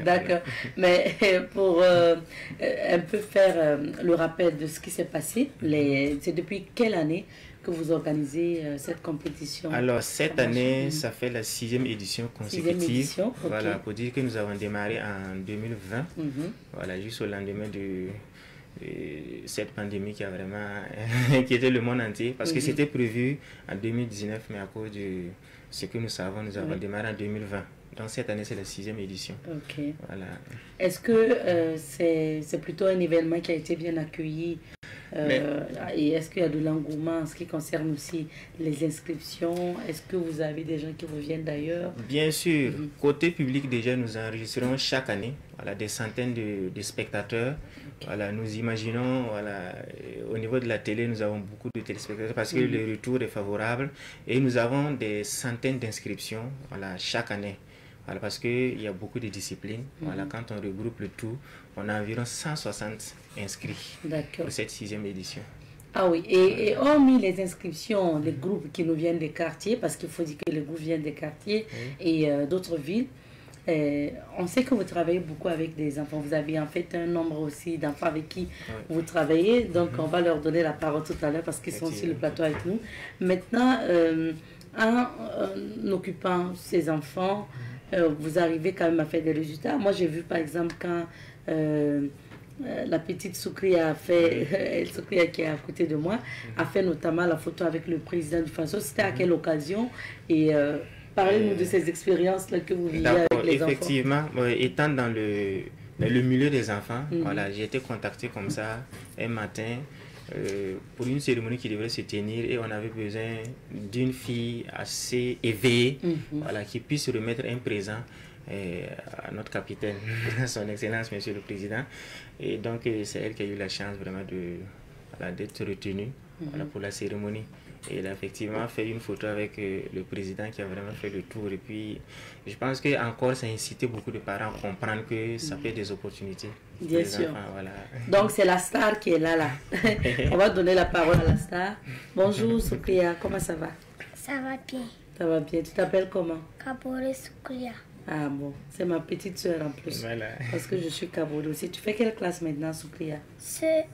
D'accord. Mais pour un peu faire le rappel de ce qui s'est passé, c'est depuis quelle année que vous organisez cette compétition? Alors, cette année, ça fait la 6e édition consécutive. Voilà, pour dire que nous avons démarré en 2020, voilà, juste au lendemain de cette pandémie qui a vraiment inquiété le monde entier. Parce que c'était prévu en 2019, mais à cause de ce que nous savons, nous avons démarré en 2020. Donc cette année, c'est la 6e édition. Ok. Voilà. Est-ce que c'est plutôt un événement qui a été bien accueilli et est-ce qu'il y a de l'engouement en ce qui concerne aussi les inscriptions? Est-ce que vous avez des gens qui reviennent d'ailleurs? Bien sûr. Côté public, déjà, nous enregistrons chaque année des centaines de spectateurs. Voilà, nous imaginons, au niveau de la télé, nous avons beaucoup de téléspectateurs parce que le retour est favorable et nous avons des centaines d'inscriptions chaque année. Voilà, parce qu'il y a beaucoup de disciplines. Voilà, quand on regroupe le tout, on a environ 160 inscrits pour cette 6e édition. Ah oui, et hormis les inscriptions, les groupes qui nous viennent des quartiers, parce qu'il faut dire que les groupes viennent des quartiers et d'autres villes, on sait que vous travaillez beaucoup avec des enfants. Vous avez en fait un nombre aussi d'enfants avec qui vous travaillez. Donc, on va leur donner la parole tout à l'heure parce qu'ils sont sur le plateau avec nous. Maintenant, en occupant ces enfants, vous arrivez quand même à faire des résultats. Moi, j'ai vu par exemple quand la petite Soukria a fait, Soukria qui est à côté de moi, a fait notamment la photo avec le président du FASO. C'était à quelle occasion? Et parlez-nous de ces expériences-là que vous vivez avec les enfants. Effectivement, étant dans le milieu des enfants, voilà, j'ai été contacté comme ça un matin pour une cérémonie qui devrait se tenir et on avait besoin d'une fille assez éveillée, voilà, qui puisse remettre un présent à notre capitaine, son excellence monsieur le président, et donc c'est elle qui a eu la chance vraiment d'être retenue pour la cérémonie. Et elle a effectivement fait une photo avec le président qui a vraiment fait le tour. Et puis, je pense qu'encore, ça a incité beaucoup de parents à comprendre que ça peut être des opportunités. Bien sûr. Enfants, voilà. Donc, c'est la star qui est là. On va donner la parole à la star. Bonjour, Soukria. Comment ça va? Ça va bien. Ça va bien. Tu t'appelles comment? Kabore Soukria. Ah bon, c'est ma petite soeur en plus. Voilà. Parce que je suis Kabore aussi. Tu fais quelle classe maintenant, Soukria? CE1.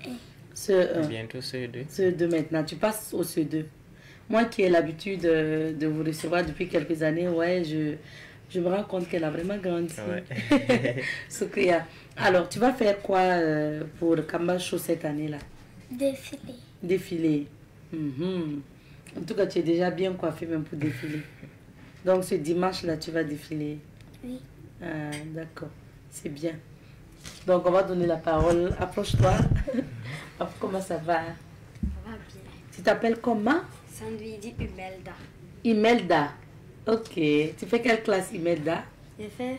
CE1. Bientôt CE2. CE2 maintenant. Tu passes au CE2. Moi qui ai l'habitude de vous recevoir depuis quelques années, je me rends compte qu'elle a vraiment grandi. Soukria. Alors, tu vas faire quoi pour Kambacho cette année-là? Défiler. Défiler. En tout cas, tu es déjà bien coiffée même pour défiler. Donc, ce dimanche-là, tu vas défiler? Oui. Ah, d'accord. C'est bien. Donc, on va donner la parole. Approche-toi. Comment ça va? Ça va bien. Tu t'appelles comment? Sandwidi Imelda. Imelda. Ok. Tu fais quelle classe, Imelda? Je fais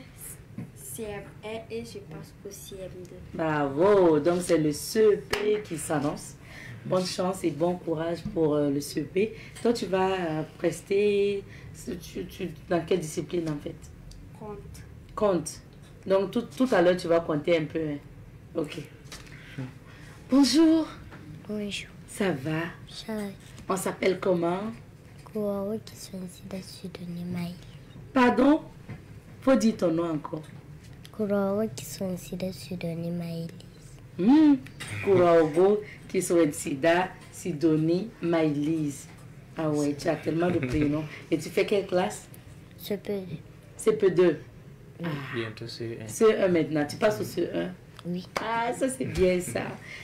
CM1 et je passe au CM2. Bravo. Donc, c'est le CEP qui s'annonce. Bonne chance et bon courage pour le CEP. Toi, tu vas prester dans quelle discipline en fait? Compte. Compte. Donc, tout à l'heure, tu vas compter un peu. Hein? Ok. Bonjour. Bonjour. Ça va? Ça va. On s'appelle comment? Kouraou qui sont ici dessus de Nimaï. Pardon? Faut dire ton nom encore. Kouraou qui sont ici dessus de Nimaï. Kouraou qui sont ici de Sidonie Maïlise. Ah ouais, tu as tellement de prénoms. Et tu fais quelle classe? CP2. CP2. Ah. Bientôt CE1. CE1 maintenant. Tu passes au CE1? Oui. Ah, ça c'est bien ça.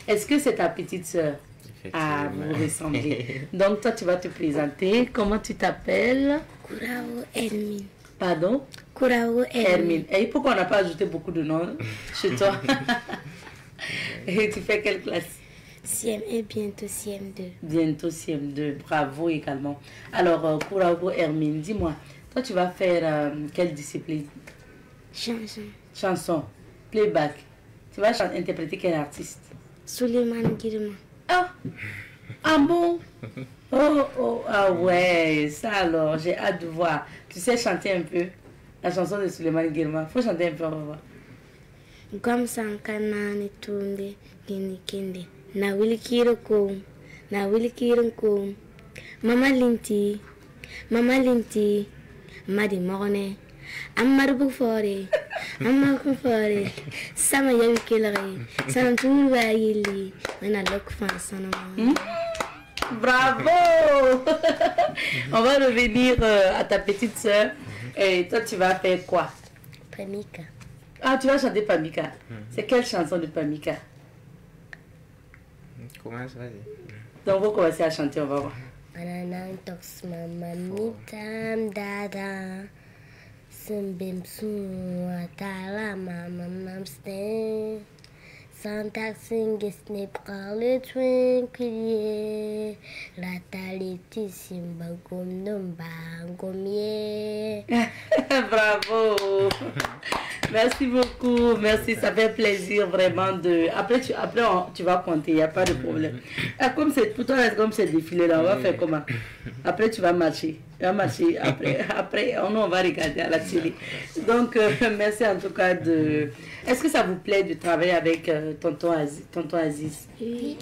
Est-ce que c'est ta petite soeur? Ah, vous ressemblez. Donc toi, tu vas te présenter. Comment tu t'appelles? Kouraou Hermine. Pardon? Kouraou Hermine. Et pourquoi on n'a pas ajouté beaucoup de noms chez toi? Et tu fais quelle classe? CM et bientôt CM2. Bientôt CM2. Bravo également. Alors, Kouraou Hermine, dis-moi, Toi, tu vas faire quelle discipline? Chanson. Chanson. Playback. Tu vas interpréter quel artiste? Souleymane Girma. Ah! Ah bon? Oh, ah ouais, ça alors, j'ai hâte de voir. Tu sais chanter un peu la chanson de Souleymane Girma? Faut chanter un peu, on va voir. Comme Sankanani Tunde, Kindi Kindi. Na Willy Kirokum, Na Willy Kirokum. Mama Linti, Madi Morne. Amar Bufore, Amar Bufore. Sama Yavi Killeri, Sanam Tulva Yili, Mena Lok Fansanama. Bravo! On va revenir à ta petite soeur. Et toi, tu vas faire quoi? Pamika. Ah, tu vas chanter Pamika. C'est quelle chanson de Pamika? Commence, vas-y. Donc, on va commencer à chanter, on va voir. Banana tox mama mitam dada. Simbim atala mama mamste. Santa singis ne parle twinkle. La taliti simba gom numba gomie. Bravo! Merci beaucoup, merci, ça fait plaisir vraiment de... Après, tu vas compter, il n'y a pas de problème. Ah, comme c'est, pour toi, comme c'est défilé là, on va faire comment? Après, tu vas marcher. Tu vas marcher, après on va regarder à la télé. Donc, merci en tout cas de... Est-ce que ça vous plaît de travailler avec tonton Aziz? Oui.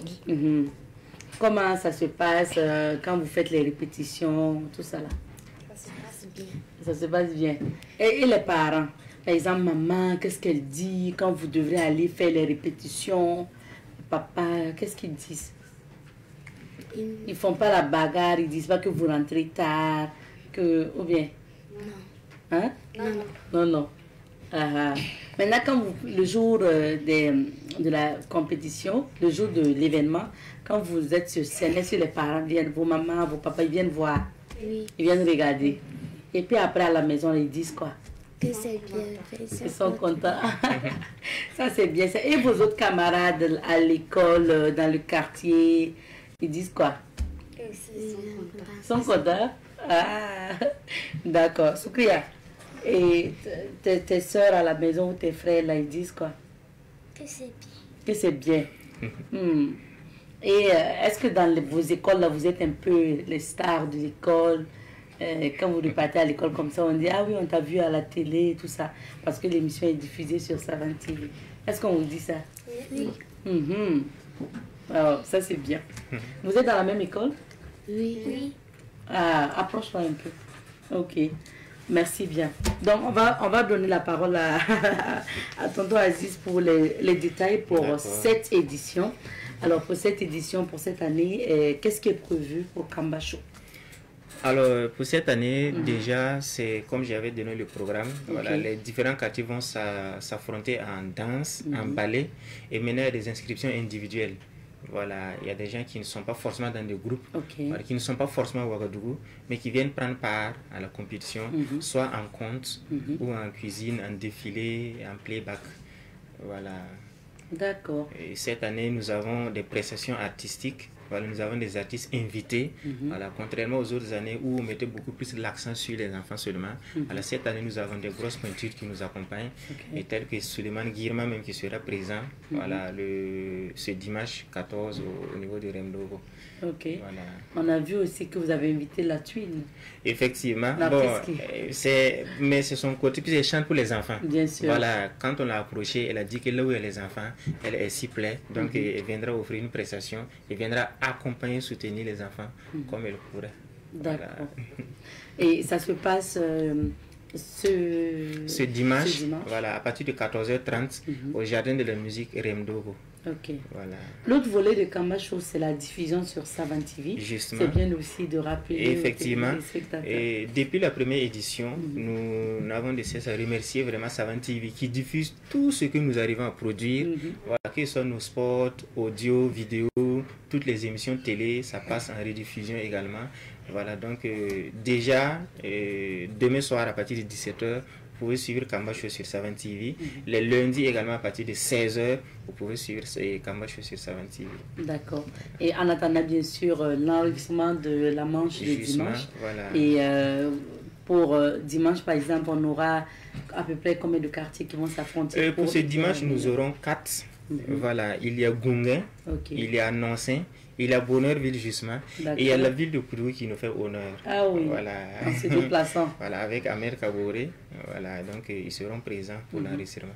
Comment ça se passe quand vous faites les répétitions, tout ça là? Ça se passe bien. Ça se passe bien. Et les parents? Par exemple, maman, qu'est-ce qu'elle dit quand vous devrez aller faire les répétitions? Papa, qu'est-ce qu'ils disent? Ils font pas la bagarre, ils disent pas que vous rentrez tard, que... ou bien? Non. Hein? Non. Non. Ah. Maintenant, quand le jour de la compétition, le jour de l'événement, quand vous êtes sur scène, est-ce que les parents viennent, vos mamans, vos papas, ils viennent voir? Oui. Ils viennent regarder. Et puis après, à la maison, ils disent quoi? Que c'est bien. Ils sont contents. Ça, c'est bien. Et vos autres camarades à l'école, dans le quartier, ils disent quoi? Ils sont contents. Ah, d'accord. Soukria, et tes soeurs à la maison ou tes frères, là, ils disent quoi? Que c'est bien. Que c'est bien. Et est-ce que dans vos écoles, là, vous êtes un peu les stars de l'école? Quand vous repartez à l'école comme ça, on dit « Ah oui, on t'a vu à la télé, tout ça. » Parce que l'émission est diffusée sur Savane TV. Est-ce qu'on vous dit ça? Oui. Alors, ça, c'est bien. Vous êtes dans la même école? Oui. Ah, approche-toi un peu. Ok. Merci bien. Donc, on va donner la parole à tonton Aziz pour les détails pour cette édition. Alors, pour cette édition, pour cette année, qu'est-ce qui est prévu pour Kamba Show? Alors, pour cette année, déjà, c'est comme j'avais donné le programme. Voilà, les différents quartiers vont s'affronter en danse, en ballet, et maintenant, il y a des inscriptions individuelles. Voilà, il y a des gens qui ne sont pas forcément dans des groupes, voilà, qui ne sont pas forcément au Ouagadougou, mais qui viennent prendre part à la compétition, soit en conte, ou en cuisine, en défilé, en playback. Voilà. D'accord. Et cette année, nous avons des prestations artistiques. Voilà, nous avons des artistes invités, voilà, contrairement aux autres années où on mettait beaucoup plus l'accent sur les enfants seulement. Alors, cette année, nous avons des grosses pointures qui nous accompagnent, et telles que Souleymane Girma même qui sera présent voilà, ce dimanche 14 au niveau de Remdogo. Voilà. On a vu aussi que vous avez invité la Tuile. Effectivement, mais c'est son côté, puis elle chante pour les enfants. Bien sûr. Voilà, quand on l'a approchée, elle a dit que là où il y a les enfants, elle s'y plaît, donc elle viendra offrir une prestation, elle viendra accompagner, soutenir les enfants comme elle pourrait. D'accord. Voilà. Et ça se passe ce dimanche, voilà, à partir de 14h30 au Jardin de la musique Remdogo. Voilà. L'autre volet de Kamba Show, c'est la diffusion sur Savane TV. Justement. C'est bien aussi de rappeler. Effectivement. Et depuis la première édition, nous n'avons de cesse à remercier vraiment Savane TV qui diffuse tout ce que nous arrivons à produire. Voilà, que ce soit nos spots, audio, vidéo, toutes les émissions télé, ça passe en rediffusion également. Voilà, donc déjà, demain soir à partir de 17h, vous pouvez suivre Kamba Show sur Savane TV. Les lundis également à partir de 16h, vous pouvez suivre Kamba Show sur Savane TV. D'accord. Et en attendant bien sûr l'enregistrement de la manche du dimanche. Voilà. Et pour dimanche, par exemple, on aura à peu près combien de quartiers qui vont s'affronter? Pour ce dimanche, nous aurons 4. Voilà, il y a Gunguin, il y a Nansin, il y a Bonheurville justement, et il y a la ville de Poudoui qui nous fait honneur. Ah oui, voilà. en se déplaçant. Voilà, avec Amer Kaboré, voilà, donc ils seront présents pour l'enregistrement.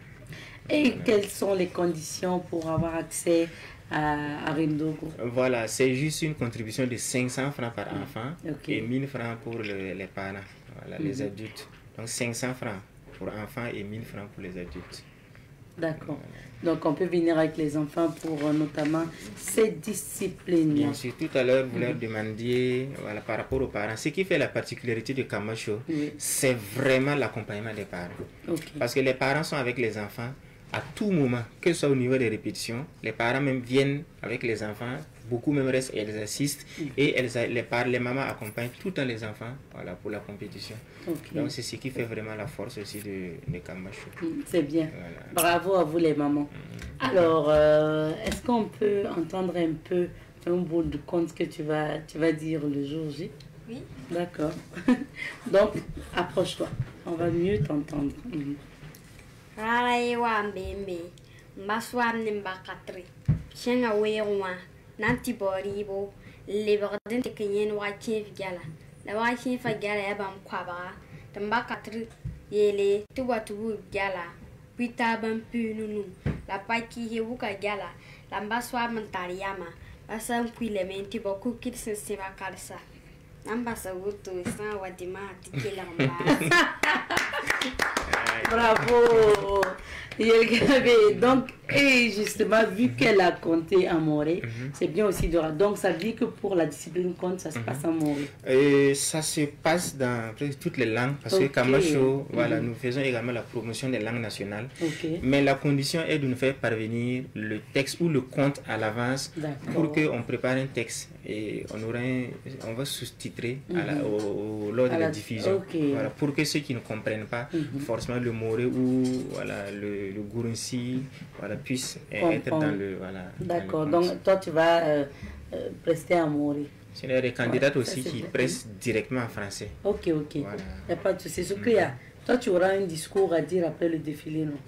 Et quelles sont les conditions pour avoir accès à Rindogo? Voilà, c'est juste une contribution de 500 francs par enfant et 1000 francs pour les parents, voilà, les adultes. Donc 500 francs pour enfants et 1000 francs pour les adultes. D'accord. Donc on peut venir avec les enfants pour notamment ces disciplines. Bien sûr, tout à l'heure vous leur demandiez voilà, par rapport aux parents. Ce qui fait la particularité de Camacho, c'est vraiment l'accompagnement des parents. Parce que les parents sont avec les enfants à tout moment, que ce soit au niveau des répétitions. Les parents même viennent avec les enfants, beaucoup même restent et elles assistent. Et les mamans accompagnent tout le temps les enfants voilà, pour la compétition. Donc c'est ce qui fait vraiment la force aussi de Camacho. C'est bien. Voilà. Bravo à vous les mamans. Alors, est-ce qu'on peut entendre un peu un bout de conte que tu vas dire le jour J? Oui. D'accord. Donc, approche-toi. On va mieux t'entendre. Rara wa mbembe mbaswam nimbakatri shenga wewa nanti boribo leborden te kenyen wa chef gala la wa chef gala ya bam kwaba tambakatri yele tuba tubu gala pita bam pununu la paki he wuka gala la mbaswam mentariama basam kwilementi boku kitse seba kalsa nambasa wuto sa wadima tikela mba. Bravo. Donc, et justement, vu qu'elle a compté en moré, c'est bien aussi de... Donc, ça veut dire que pour la discipline compte, ça se passe en moré. Ça se passe dans toutes les langues, parce que Camacho, voilà, nous faisons également la promotion des langues nationales. Mais la condition est de nous faire parvenir le texte ou le conte à l'avance pour qu'on prépare un texte. Et on va sous-titrer lors de la diffusion. Voilà, pour que ceux qui ne comprennent pas forcément le moré ou voilà, le Gourounsi voilà, puissent être dans le... Voilà, d'accord, donc toi tu vas prester en moré. Il y a des candidats aussi qui prestent directement en français. Ok. Voilà. Il n'y a pas de souci. Ce qu'il y a, toi tu auras un discours à dire après le défilé, non?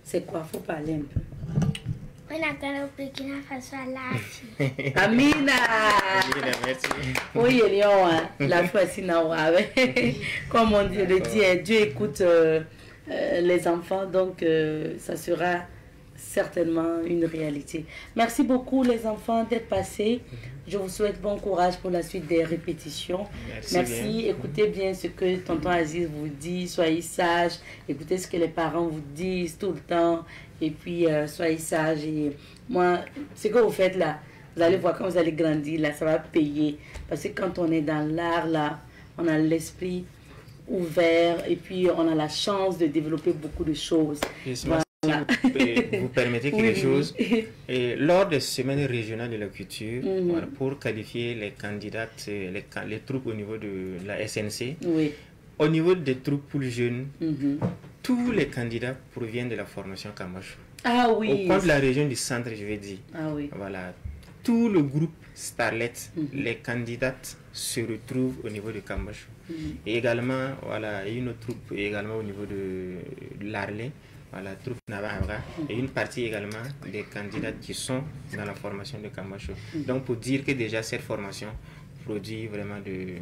C'est quoi? Il faut parler un peu. Amina. Oui, la fois ci comme on dit, Dieu écoute les enfants, donc ça sera certainement une réalité. Merci beaucoup les enfants d'être passés. Je vous souhaite bon courage pour la suite des répétitions. Merci. Écoutez bien ce que tonton Aziz vous dit. Soyez sages. Écoutez ce que les parents vous disent tout le temps. Et puis, soyez sages. Et moi, ce que vous faites là, vous allez voir quand vous allez grandir, là, ça va payer. Parce que quand on est dans l'art, là, on a l'esprit ouvert. Et puis, on a la chance de développer beaucoup de choses. Voilà. Vous permettez quelque chose. Et lors des semaines régionales de la culture, voilà, pour qualifier les candidates, les troupes au niveau de la SNC, au niveau des troupes pour les jeunes, tous les candidats proviennent de la formation Camacho. Ah oui. Au point de la région du centre, je vais dire. Ah oui. Voilà. Tout le groupe Starlet, les candidates se retrouvent au niveau de Camacho. Et également, voilà, il y a une autre troupe également au niveau de l'Arlé. Voilà, troupe Navahavra, et une partie également des candidats qui sont dans la formation de Camacho. Donc pour dire que déjà cette formation produit vraiment de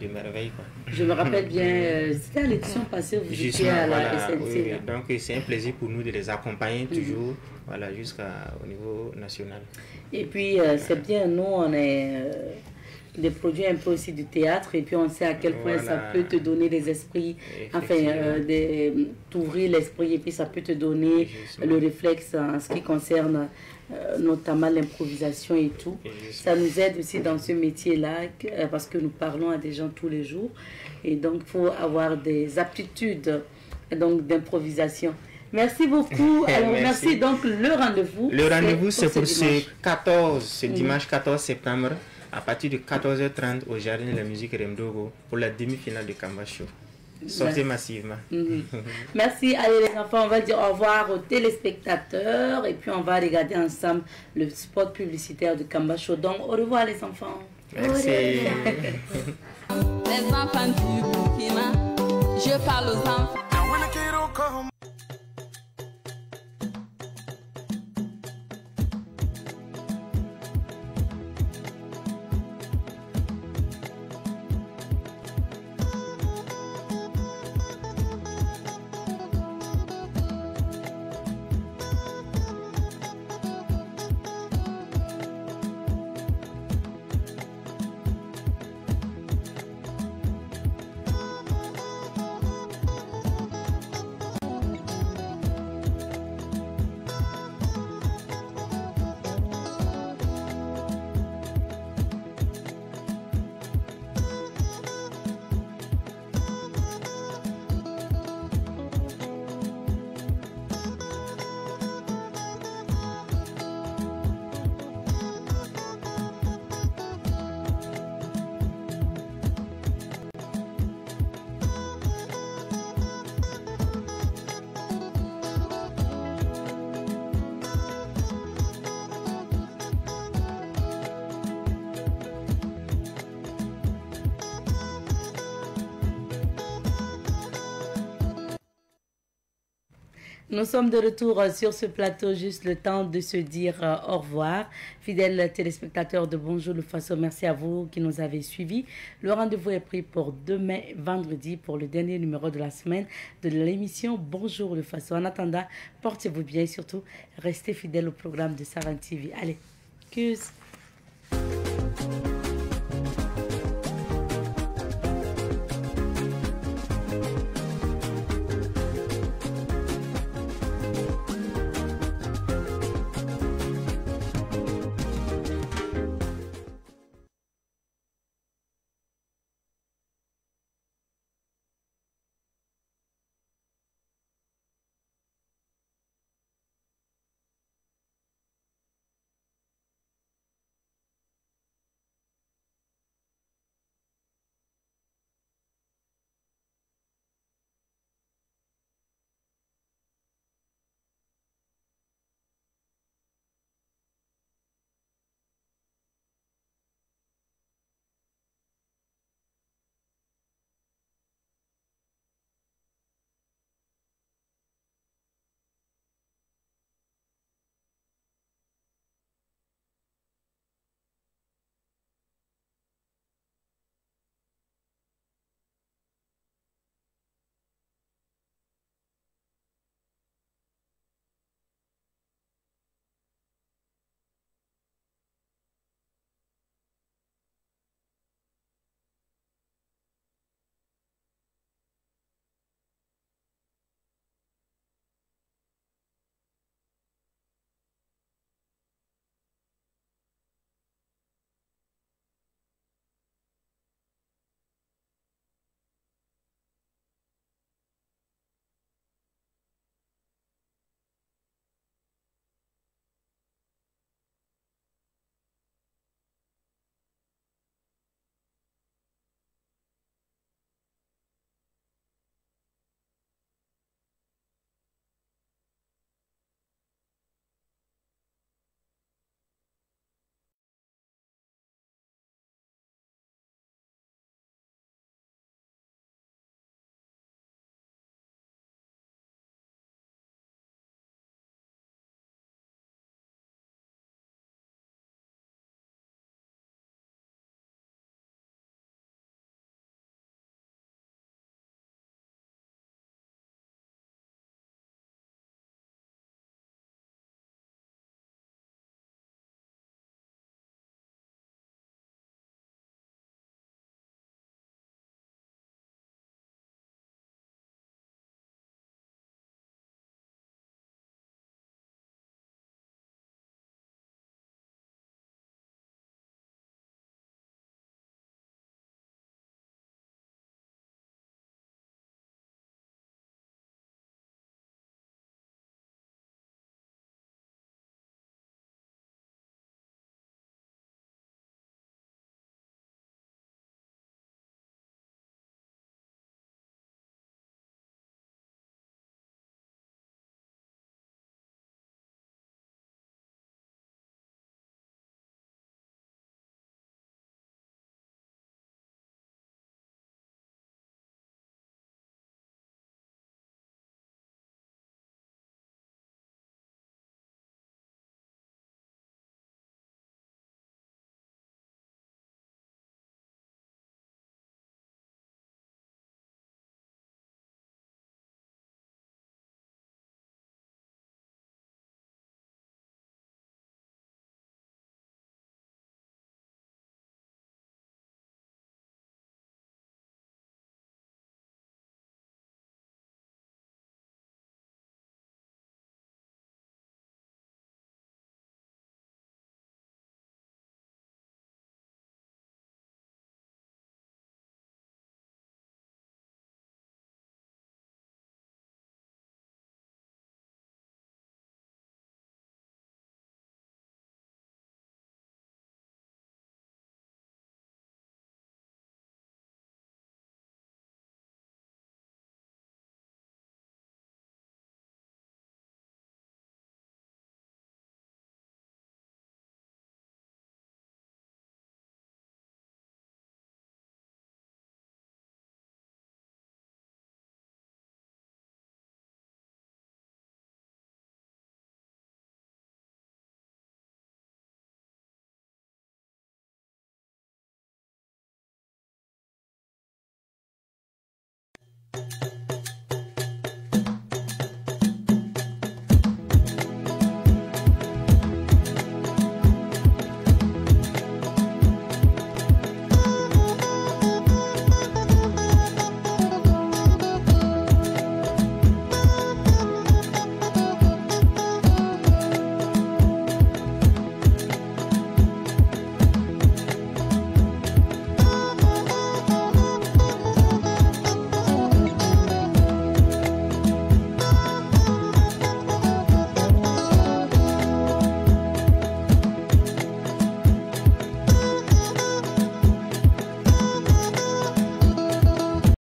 merveilles. Je me rappelle bien, c'était à l'édition passée, vous étiez à la SNC. Donc c'est un plaisir pour nous de les accompagner toujours voilà, jusqu'au niveau national. Et puis c'est bien, nous on est... des produits un peu aussi du théâtre et puis on sait à quel point ça peut te donner des esprits, enfin t'ouvrir l'esprit et puis ça peut te donner le réflexe en ce qui concerne notamment l'improvisation et tout. Ça nous aide aussi dans ce métier-là parce que nous parlons à des gens tous les jours et donc il faut avoir des aptitudes d'improvisation. Merci beaucoup. Alors, merci. Donc le rendez-vous. Le rendez-vous c'est pour ce dimanche 14 septembre. À partir de 14h30 au Jardin de la musique Remdogo pour la demi-finale de Camacho. Sortez massivement. Merci. Allez les enfants, on va dire au revoir aux téléspectateurs et puis on va regarder ensemble le spot publicitaire de Camacho. Donc au revoir les enfants. Merci. Les enfants du Burkina parle aux enfants. Nous sommes de retour sur ce plateau, juste le temps de se dire au revoir. Fidèles téléspectateurs de Bonjour le Faso, merci à vous qui nous avez suivis. Le rendez-vous est pris pour demain, vendredi, pour le dernier numéro de la semaine de l'émission Bonjour le Faso. En attendant, portez-vous bien et surtout, restez fidèles au programme de Savan TV. Allez, tschüss.